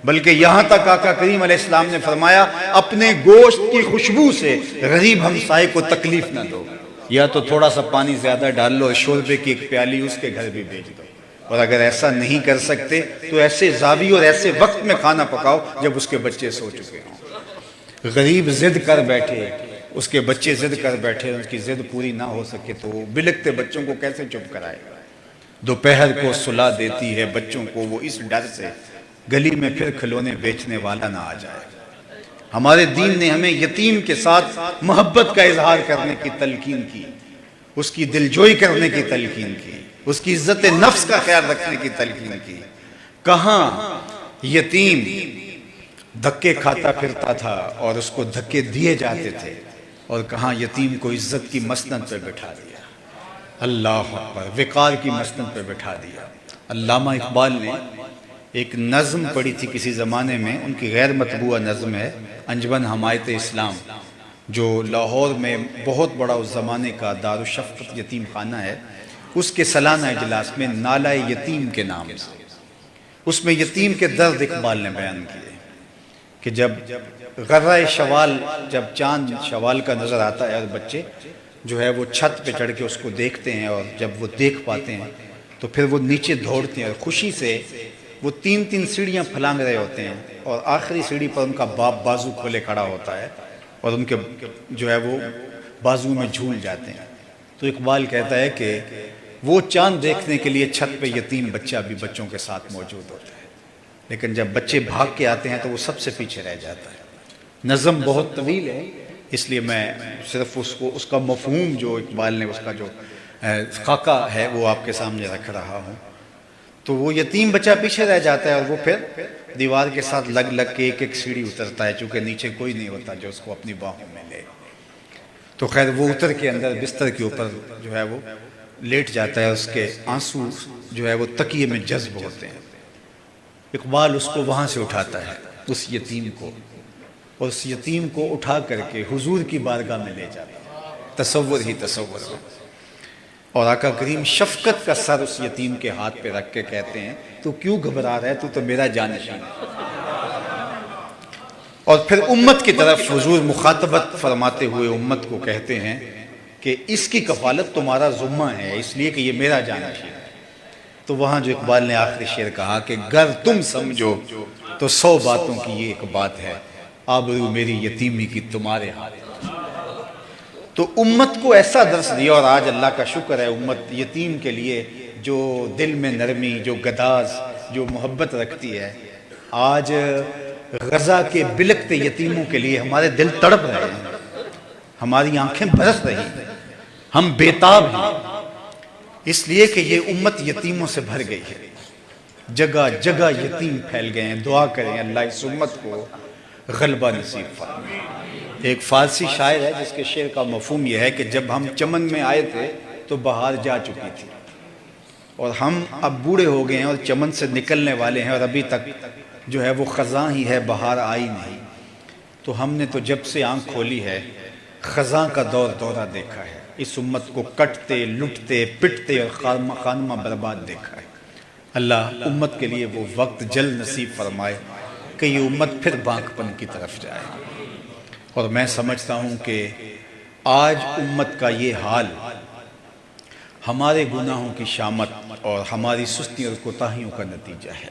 [SPEAKER 1] بلکہ یہاں تک آقا کریم علیہ السلام نے فرمایا اپنے گوشت کی خوشبو سے غریب ہمسائے کو تکلیف نہ دو، یا تو تھوڑا سا پانی زیادہ ڈال لو اور شوربے کی ایک پیالی اس کے گھر بھی بھیج دو، اور اگر ایسا نہیں کر سکتے تو ایسے زاویے اور ایسے وقت میں کھانا پکاؤ جب اس کے بچے سو چکے ہوں۔ غریب ضد کر بیٹھے، اس کے بچے ضد کر بیٹھے، ان کی ضد پوری نہ ہو سکے تو وہ بلکتے بچوں کو کیسے چپ کرائے؟ دوپہر کو سلا دیتی ہے بچوں کو وہ اس ڈر سے گلی میں پھر کھلونے بیچنے والا نہ آ جائے۔ ہمارے دین نے ہمیں یتیم کے ساتھ محبت کا اظہار کرنے کی تلقین کی، اس کی دلجوئی کرنے کی تلقین کی، اس کی عزت نفس کا خیال رکھنے کی تلقین کی۔ کہاں یتیم دھکے کھاتا پھرتا تھا اور اس کو دھکے دیے جاتے تھے، اور کہاں یتیم کو عزت کی مسند پہ بٹھا دیا، اللہ اکبر، وقار کی مسند پہ بٹھا دیا۔ علامہ اقبال نے ایک نظم پڑھی تھی کسی زمانے میں، ان کی غیر مطبوعہ نظم ہے، انجمن حمایت اسلام، جو لاہور میں بہت بڑا اس زمانے کا دارالشفقت یتیم خانہ ہے، اس کے سالانہ اجلاس میں نالہ یتیم کے نام سے اس میں یتیم کے درد اقبال نے بیان کیے کہ جب غرہ شوال، جب چاند شوال کا نظر آتا ہے اور بچے جو ہے وہ چھت پہ چڑھ کے اس کو دیکھتے ہیں، اور جب وہ دیکھ پاتے ہیں تو پھر وہ نیچے دوڑتے ہیں اور خوشی سے وہ 3 سیڑھیاں پھلانگ رہے ہوتے ہیں، اور آخری سیڑھی پر ان کا باپ بازو کھولے کھڑا ہوتا ہے اور ان کے جو ہے وہ بازو میں جھول جاتے ہیں۔ تو اقبال کہتا ہے کہ وہ چاند دیکھنے کے لیے چھت پہ یتیم بچہ بھی بچوں کے ساتھ موجود ہوتا ہے، لیکن جب بچے بھاگ کے آتے ہیں تو وہ سب سے پیچھے رہ جاتا ہے۔ نظم بہت طویل ہے، اس لیے میں صرف اس کا مفہوم جو اقبال نے اس کا جو خاکہ ہے وہ آپ کے سامنے رکھ رہا ہوں۔ تو وہ یتیم بچہ پیچھے رہ جاتا ہے اور وہ پھر دیوار کے ساتھ لگ کے ایک سیڑھی اترتا ہے، چونکہ نیچے کوئی نہیں ہوتا جو اس کو اپنی باہوں میں لے۔ تو خیر وہ اتر کے اندر بستر کے اوپر جو ہے وہ لیٹ جاتا ہے، اس کے آنسو جو ہے وہ تکیے میں جذب ہوتے ہیں۔ اقبال اس کو وہاں سے اٹھاتا ہے، اس یتیم کو، اور اس یتیم کو اٹھا کر کے حضور کی بارگاہ میں لے جاتا ہے۔ تصور ہی تصور ہے، اور آقا کریم شفقت کا سر اس یتیم کے ہاتھ پہ رکھ کے کہتے ہیں تو کیوں گھبرا رہا ہے، تو تو میرا جانشین ہے۔ اور پھر امت کی طرف حضور مخاطبت فرماتے ہوئے امت کو کہتے ہیں کہ اس کی کفالت تمہارا ذمہ ہے، اس لیے کہ یہ میرا جانشین ہے۔ تو وہاں جو اقبال نے آخری شعر کہا کہ گر تم سمجھو تو 100 باتوں کی یہ ایک بات ہے، آبرو میری یتیمی کی تمہارے ہاتھ۔ تو امت کو ایسا درس دیا، اور آج اللہ کا شکر ہے امت یتیم کے لیے جو دل میں نرمی، جو گداز، جو محبت رکھتی ہے، آج غزہ کے بلکتے یتیموں کے لیے ہمارے دل تڑپ رہے ہیں، ہماری آنکھیں برس رہی ہیں، ہم بیتاب ہیں، اس لیے کہ یہ امت یتیموں سے بھر گئی ہے، جگہ جگہ یتیم پھیل گئے ہیں۔ دعا کریں اللہ اس امت کو غلبہ نصیب فرمائے۔ ایک فارسی شاعر ہے جس کے شعر کا مفہوم یہ ہے کہ جب ہم چمن میں آئے تھے تو بہار جا چکی تھی، اور ہم اب بوڑھے ہو گئے ہیں اور چمن سے نکلنے والے ہیں، اور ابھی تک جو ہے وہ خزاں ہی ہے، بہار آئی نہیں۔ تو ہم نے تو جب سے آنکھ کھولی ہے خزاں کا دورہ دیکھا ہے، اس امت کو کٹتے لٹتے پٹتے اور خانمہ برباد دیکھا ہے۔ اللہ امت کے لیے وہ وقت جلد نصیب فرمائے کہ یہ امت پھر بانک پن کی طرف جائے۔ اور میں سمجھتا ہوں کہ آج امت کا یہ حال ہمارے گناہوں کی شامت اور ہماری سستی اور کوتاہیوں کا نتیجہ ہے۔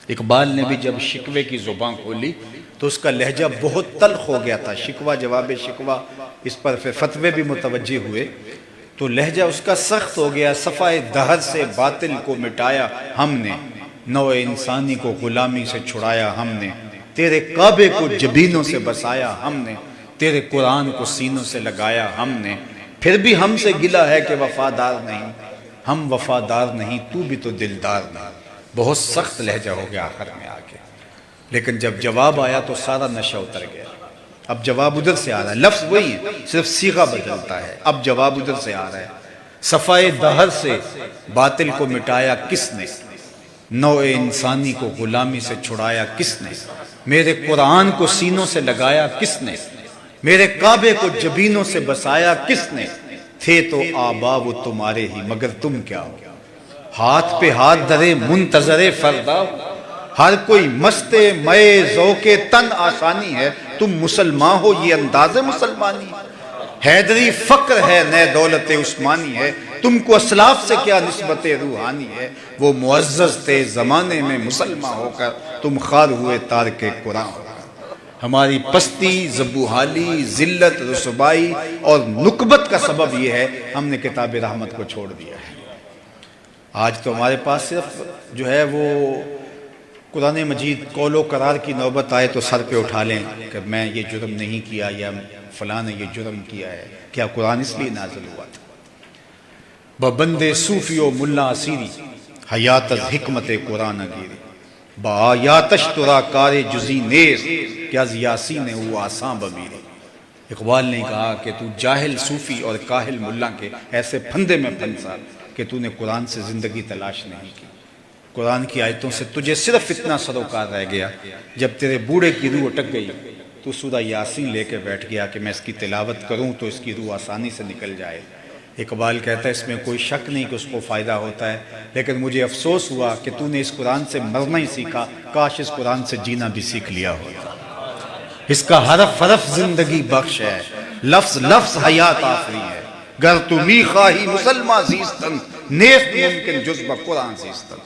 [SPEAKER 1] اقبال نے بھی جب شکوے کی زبان کھولی تو اس کا لہجہ بہت تلخ ہو گیا تھا، شکوہ جواب شکوہ، اس پر فتوے بھی متوجہ ہوئے تو لہجہ اس کا سخت ہو گیا۔ صفائے دہر سے باطل کو مٹایا ہم نے، نوع انسانی کو غلامی سے چھڑایا ہم نے،
[SPEAKER 2] تیرے کعبے کو جبینوں سے بسایا ہم نے، تیرے قرآن کو سینوں سے لگایا ہم نے، پھر بھی ہم سے گلہ ہے کہ وفادار نہیں، ہم وفادار نہیں تو بھی تو دلدار نہیں۔ بہت سخت لہجہ ہو گیا آخر میں آ کے، لیکن جب جواب آیا تو سارا نشہ اتر گیا۔ اب جواب ادھر سے آ رہا ہے، لفظ وہی ہے، صرف صیغہ بدلتا ہے، اب جواب ادھر سے آ رہا ہے۔ صفائے دہر سے باطل کو مٹایا کس نے، نوع انسانی کو غلامی سے چھڑایا کس نے، میرے قرآن کو سینوں سے لگایا کس نے، میرے کعبے کو جبینوں سے بسایا کس نے، تھے تو آبا وہ تمہارے ہی مگر تم کیا ہو، ہاتھ پہ ہاتھ دھرے منتظر فردا، ہر کوئی مستے مئے ذوق تن آسانی ہے، تم مسلمان ہو یہ انداز مسلمانی، حیدری فقر ہے نئے دولت عثمانی ہے، تم کو اسلاف سے کیا نسبت روحانی ہے، وہ معزز تھے زمانے میں مسلمان ہو کر، تم خار ہوئے تارک قرآن ہو کر۔ ہماری پستی، زبوحالی، ذلت، رسوائی اور نکبت کا سبب یہ ہے ہم نے کتاب رحمت کو چھوڑ دیا ہے۔ آج تو ہمارے پاس صرف جو ہے وہ قرآن مجید قول و قرار کی نوبت آئے تو سر پہ اٹھا لیں کہ میں یہ جرم نہیں کیا یا فلاں نے یہ جرم کیا ہے، کیا قرآن اس لیے نازل ہوا تھا؟ ببند صوفی و ملا اسیری حیات از حکمت قرآن گیری، با آیاتش ترا کار جزی نیز کیا از یاسین او آسان بمیری۔ اقبال نے کہا کہ تو جاہل صوفی اور کاہل ملا کے ایسے پھندے میں پھنسا کہ تو نے قرآن سے زندگی تلاش نہیں کی، قرآن کی آیتوں سے تجھے صرف اتنا سروکار رہ گیا، جب تیرے بوڑھے کی روح اٹک گئی تو سورہ یاسین لے کے بیٹھ گیا کہ میں اس کی تلاوت کروں تو اس کی روح آسانی سے نکل جائے۔ اقبال کہتا ہے اس میں کوئی شک نہیں کہ اس کو فائدہ ہوتا ہے، لیکن مجھے افسوس ہوا کہ تو نے اس قرآن سے مرنا ہی سیکھا، کاش اس قرآن سے جینا بھی سیکھ لیا ہوتا۔ اس کا حرف حرف زندگی بخش ہے، لفظ لفظ حیات آفری ہے، گر تو می خواہی مسلمان زیستن نیست ممکن جز قرآن زیستن۔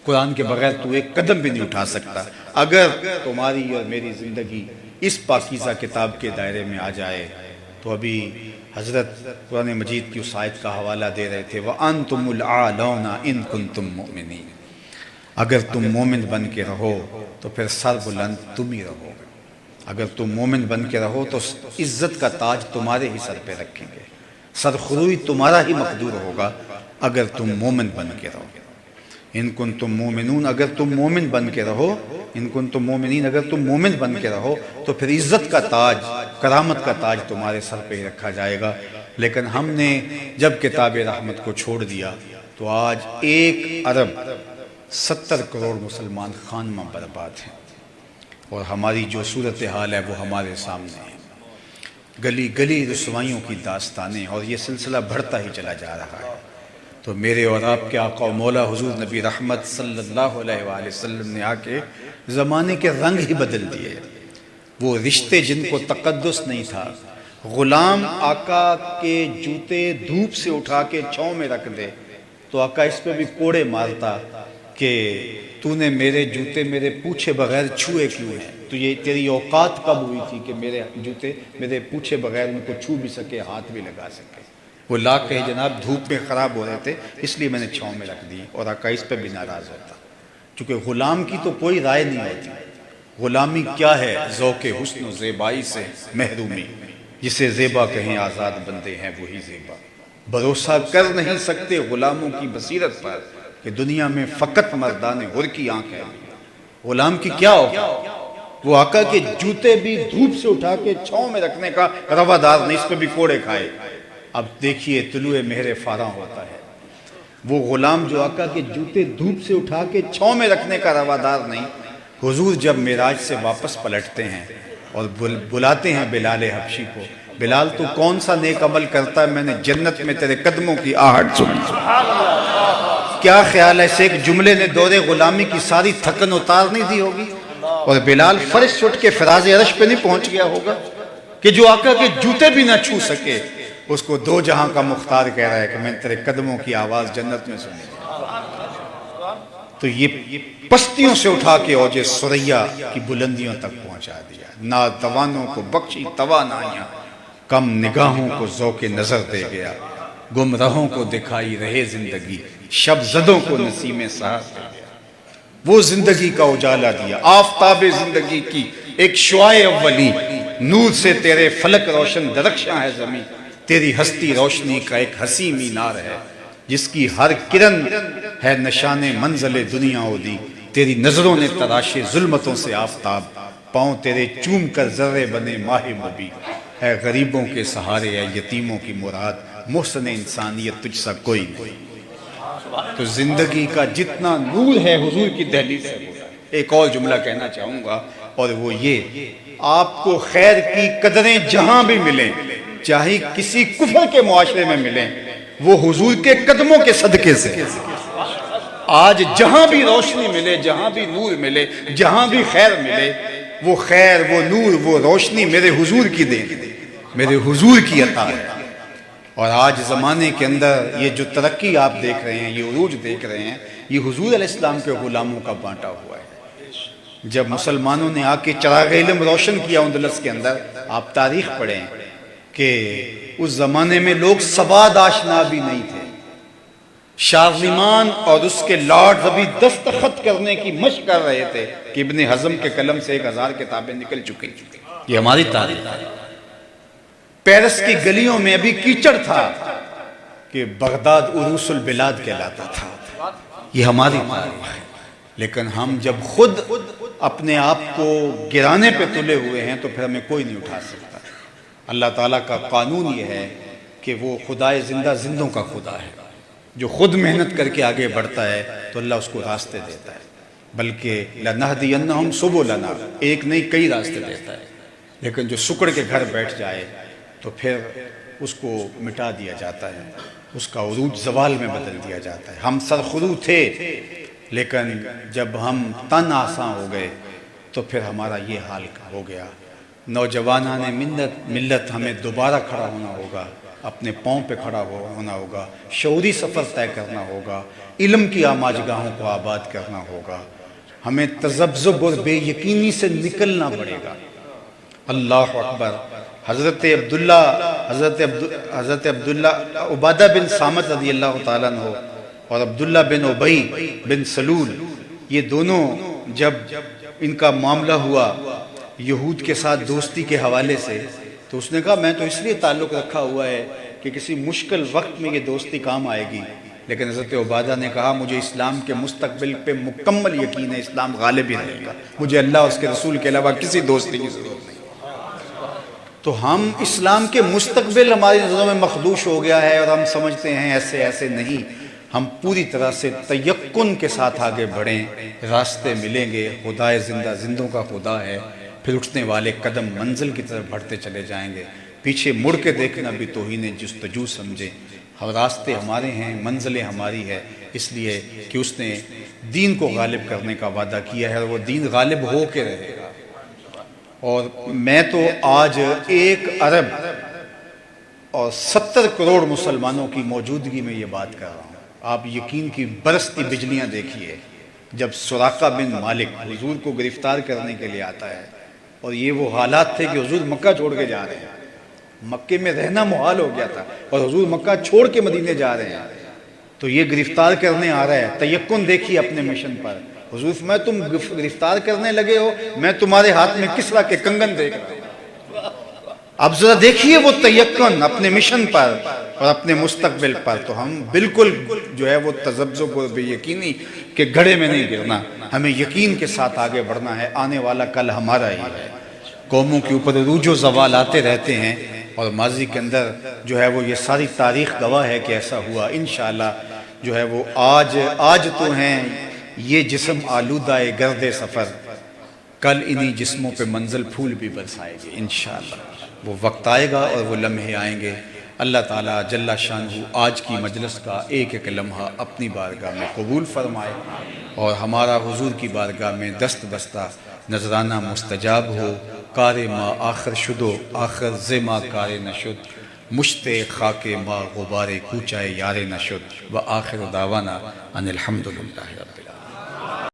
[SPEAKER 2] قرآن کے بغیر تو ایک قدم بھی نہیں اٹھا سکتا۔ اگر تمہاری اور میری زندگی اس پاکیزہ کتاب کے دائرے میں آ جائے تو ابھی حضرت قرآن مجید کی اس آیت کا حوالہ دے رہے تھے وَأَنْتُمُ الْأَعْلَوْنَ إِن كُنْتُم مُؤْمِنِينَ، اگر تم مومن بن کے رہو تو پھر سر بلند تم ہی رہو گے، اگر تم مومن بن کے رہو تو عزت کا تاج تمہارے ہی سر پہ رکھیں گے، سرخروئی تمہارا ہی مقدور ہوگا اگر تم مومن بن کے رہو۔ ان کنتم مومنون، اگر تم مومن بن کے رہو، ان کنتم مومنین، اگر تم مومن بن کے رہو تو پھر عزت کا تاج، کرامت کا تاج تمہارے سر پہ ہی رکھا جائے گا۔ لیکن ہم نے جب کتاب رحمت کو چھوڑ دیا تو آج 1 ارب 70 کروڑ مسلمان خانمہ برباد ہیں، اور ہماری جو صورتحال ہے وہ ہمارے سامنے ہے، گلی گلی رسوائیوں کی داستانیں، اور یہ سلسلہ بڑھتا ہی چلا جا رہا ہے۔ تو میرے اور آپ کے آقا و مولا حضور نبی رحمت صلی اللہ علیہ وآلہ وسلم نے آ کے زمانے کے رنگ ہی بدل دیے۔ وہ رشتے جن کو تقدس نہیں تھا، غلام آقا کے جوتے دھوپ سے اٹھا کے چھاؤں میں رکھ دے تو آقا اس پہ بھی کوڑے مارتا کہ تو نے میرے جوتے میرے پوچھے بغیر چھوئے کیوں ہیں، تو یہ تیری اوقات کب ہوئی تھی کہ میرے جوتے میرے پوچھے بغیر ان کو چھو بھی سکے، ہاتھ بھی لگا سکے۔ وہ لا کہ جناب دھوپ میں خراب ہو رہے تھے اس لیے میں نے چھاؤں میں رکھ دی، اور آقا اس پہ بھی ناراض ہوتا، چونکہ غلام کی تو کوئی رائے نہیں ہوتی۔ غلامی کیا ہے؟ ذوق حسن و زیبائی سے محرومی، جسے زیبا کہیں آزاد بندے ہیں وہی زیبا۔ بھروسہ کر نہیں سکتے غلاموں کی بصیرت پر کہ دنیا میں فقط مردان حر کی آنکھ ہے۔ غلام کی کیا اوقات، وہ آقا کے جوتے بھی دھوپ سے اٹھا کے چھاؤں میں رکھنے کا روادار نہیں، اس پہ بھی کوڑے کھائے۔ اب دیکھیے طلوع مہر فاراں ہوتا ہے، وہ غلام جو آقا کے جوتے دھوپ سے اٹھا کے چھاؤں میں رکھنے کا روادار نہیں، حضور جب معراج سے واپس پلٹتے ہیں اور بلاتے ہیں بلال حبشی کو، بلال تو کون سا نیک عمل کرتا ہے، میں نے جنت میں تیرے قدموں کی آہٹ سنی۔ کیا خیال ہے اس ایک جملے نے دور غلامی کی ساری تھکن اتار نہیں دی ہوگی؟ اور بلال فرش اٹھ کے فراز عرش پہ نہیں پہنچ گیا ہوگا کہ جو آقا کے جوتے بھی نہ چھو سکے اس کو دو جہاں کا مختار کہہ رہا ہے کہ میں تیرے قدموں کی آواز جنت میں سنی۔ تو یہ پستیوں سے اٹھا کے اوج ثریا کی بلندیوں تک پہنچا دیا۔ ناتوانوں کو بخشی توانائیاں، کم نگاہوں کو ذوق نظر دے گیا، گمراہوں کو دکھائی رہے زندگی، شب زدوں کو نسیم سحر دے گیا۔ وہ زندگی کا اجالا دیا، آفتاب زندگی کی ایک شعاع اولی، نور سے تیرے فلک روشن درخشاں ہے زمین، تیری ہستی روشنی کا ایک حسین مینار ہے، جس کی ہر کرن ہے نشان منزل دنیا دی، تیری نظروں نے تراشے ظلمتوں سے آفتاب، پاؤں تیرے چوم کر ذرے بنے ماہ مبی، ہے غریبوں کے سہارے ہے یتیموں کی مراد، محسن انسانیت تجھ سا کوئی نہیں۔ تو زندگی کا جتنا نور ہے حضور کی دہلیز سے۔ ایک اور جملہ کہنا چاہوں گا، اور وہ یہ، آپ کو خیر کی قدریں جہاں بھی ملیں، چاہے کسی کفر کے معاشرے میں ملیں، وہ حضور کے قدموں کے صدقے سے۔ آج جہاں بھی روشنی ملے، جہاں بھی نور ملے، جہاں بھی خیر ملے، وہ خیر، وہ نور، وہ روشنی میرے حضور کی دین، میرے حضور کی عطا ہے۔ اور آج زمانے کے اندر یہ جو ترقی آپ دیکھ رہے ہیں، یہ عروج دیکھ رہے ہیں، یہ حضور علیہ السلام کے غلاموں کا بانٹا ہوا ہے۔ جب مسلمانوں نے آ کے چراغ علم روشن کیا اندلس کے اندر، آپ تاریخ پڑھیں کہ اس زمانے میں لوگ سواد آشنا بھی نہیں تھے۔ شارلمان اور اس کے لارڈز ابھی دستخط کرنے کی مشق کر رہے تھے کہ ابن حزم کے قلم سے 1000 کتابیں نکل چکی۔ یہ ہماری تاریخ ہے۔ پیرس کی گلیوں میں ابھی کیچڑ تھا کہ بغداد عروس البلاد کہلاتا تھا۔ یہ ہماری تاریخ ہے۔ لیکن ہم جب خود اپنے آپ کو گرانے پہ تلے ہوئے ہیں تو پھر ہمیں کوئی نہیں اٹھا سکتا۔ اللہ تعالیٰ کا قانون یہ ہے کہ وہ خدائے زندہ زندوں کا خدا ہے۔ جو خود محنت کر کے آگے بڑھتا ہے تو اللہ اس کو راستے دیتا ہے، بلکہ لَنَهْدِيَنَّهُمْ سُبُلَنَا، ایک نہیں کئی راستے دیتا ہے۔ لیکن جو سکڑ کے گھر بیٹھ جائے تو پھر اس کو مٹا دیا جاتا ہے، اس کا عروج زوال میں بدل دیا جاتا ہے۔ ہم سرخرو تھے، لیکن جب ہم تن آساں ہو گئے تو پھر ہمارا یہ حال ہو گیا۔ نوجوانان ملت ہمیں دوبارہ کھڑا ہونا ہوگا، اپنے پاؤں پہ کھڑا ہونا ہوگا، شعوری سفر طے کرنا ہوگا، علم کی آماجگاہوں کو آباد کرنا ہوگا، ہمیں تذبذب اور بے یقینی سے نکلنا پڑے گا۔ اللہ اکبر۔ حضرت عبداللہ عبادہ بن صامت رضی اللہ تعالیٰ عنہ اور عبداللہ بن ابی بن سلول، یہ دونوں جب ان کا معاملہ ہوا یہود کے ساتھ دوستی کے حوالے سے، تو اس نے کہا میں تو اس لیے تعلق رکھا ہوا ہے کہ کسی مشکل وقت میں یہ دوستی کام آئے گی، لیکن حضرت عبادہ نے کہا مجھے اسلام کے مستقبل پہ مکمل یقین ہے، اسلام غالب ہی رہے گا، مجھے اللہ اور اس کے رسول کے علاوہ کسی دوستی کی ضرورت نہیں۔ تو ہم اسلام کے مستقبل ہماری نظروں میں مخدوش ہو گیا ہے اور ہم سمجھتے ہیں ایسے نہیں۔ ہم پوری طرح سے تیقن کے ساتھ آگے بڑھیں، راستے ملیں گے، خدائے زندہ زندوں کا خدا ہے، پھر اٹھنے والے قدم منزل کی طرف بڑھتے چلے جائیں گے۔ پیچھے مڑ کے دیکھنا بھی توہین جستجو سمجھے۔ ہر راستے ہمارے ہیں، منزلیں ہماری ہے، اس لیے کہ اس نے دین کو غالب کرنے کا وعدہ کیا ہے اور وہ دین غالب ہو کے رہے گا۔ اور میں تو آج 1 ارب اور 70 کروڑ مسلمانوں کی موجودگی میں یہ بات کر رہا ہوں۔ آپ یقین کی برستی بجلیاں دیکھیے، جب سراقہ بن مالک حضور کو گرفتار کرنے کے لیے آتا ہے، اور یہ وہ حالات تھے کہ حضور مکہ چھوڑ کے جا رہے ہیں، مکے میں رہنا محال ہو گیا تھا اور حضور مکہ چھوڑ کے مدینے جا رہے ہیں، تو یہ گرفتار کرنے آ رہا ہے۔ تیقن دیکھیے اپنے مشن پر، حضور فرمایا تم گرفتار کرنے لگے ہو، میں تمہارے ہاتھ میں کسرا کے کنگن دیکھ رہا ہوں۔ اب ذرا دیکھیے وہ تیقن اپنے مشن پر اور اپنے مستقبل پر، تو ہم بالکل جو ہے وہ تذبذب اور بے یقینی کے گھڑے میں نہیں گرنا، ہمیں یقین کے ساتھ آگے بڑھنا ہے۔ آنے والا کل ہمارا ہی ہے۔ قوموں کے اوپر عروج و زوال آتے رہتے ہیں، اور ماضی کے اندر جو ہے وہ یہ ساری تاریخ گواہ ہے کہ ایسا ہوا۔ انشاءاللہ جو ہے وہ آج تو ہیں یہ جسم آلودہ گرد سفر، کل انہی جسموں پہ منزل پھول بھی برسائے گی انشاءاللہ۔ وہ وقت آئے گا اور وہ لمحے آئیں گے۔ اللہ تعالیٰ جل شانہ آج کی مجلس کا ایک ایک لمحہ اپنی بارگاہ میں قبول فرمائے، اور ہمارا حضور کی بارگاہ میں دست بستہ نذرانہ مستجاب ہو۔ کار ما آخر شدو آخر زما کار نشد، مشت خاک ما غبار کوچائے یار نشد، و آخر دعوانا ان الحمدللہ رب العالمین۔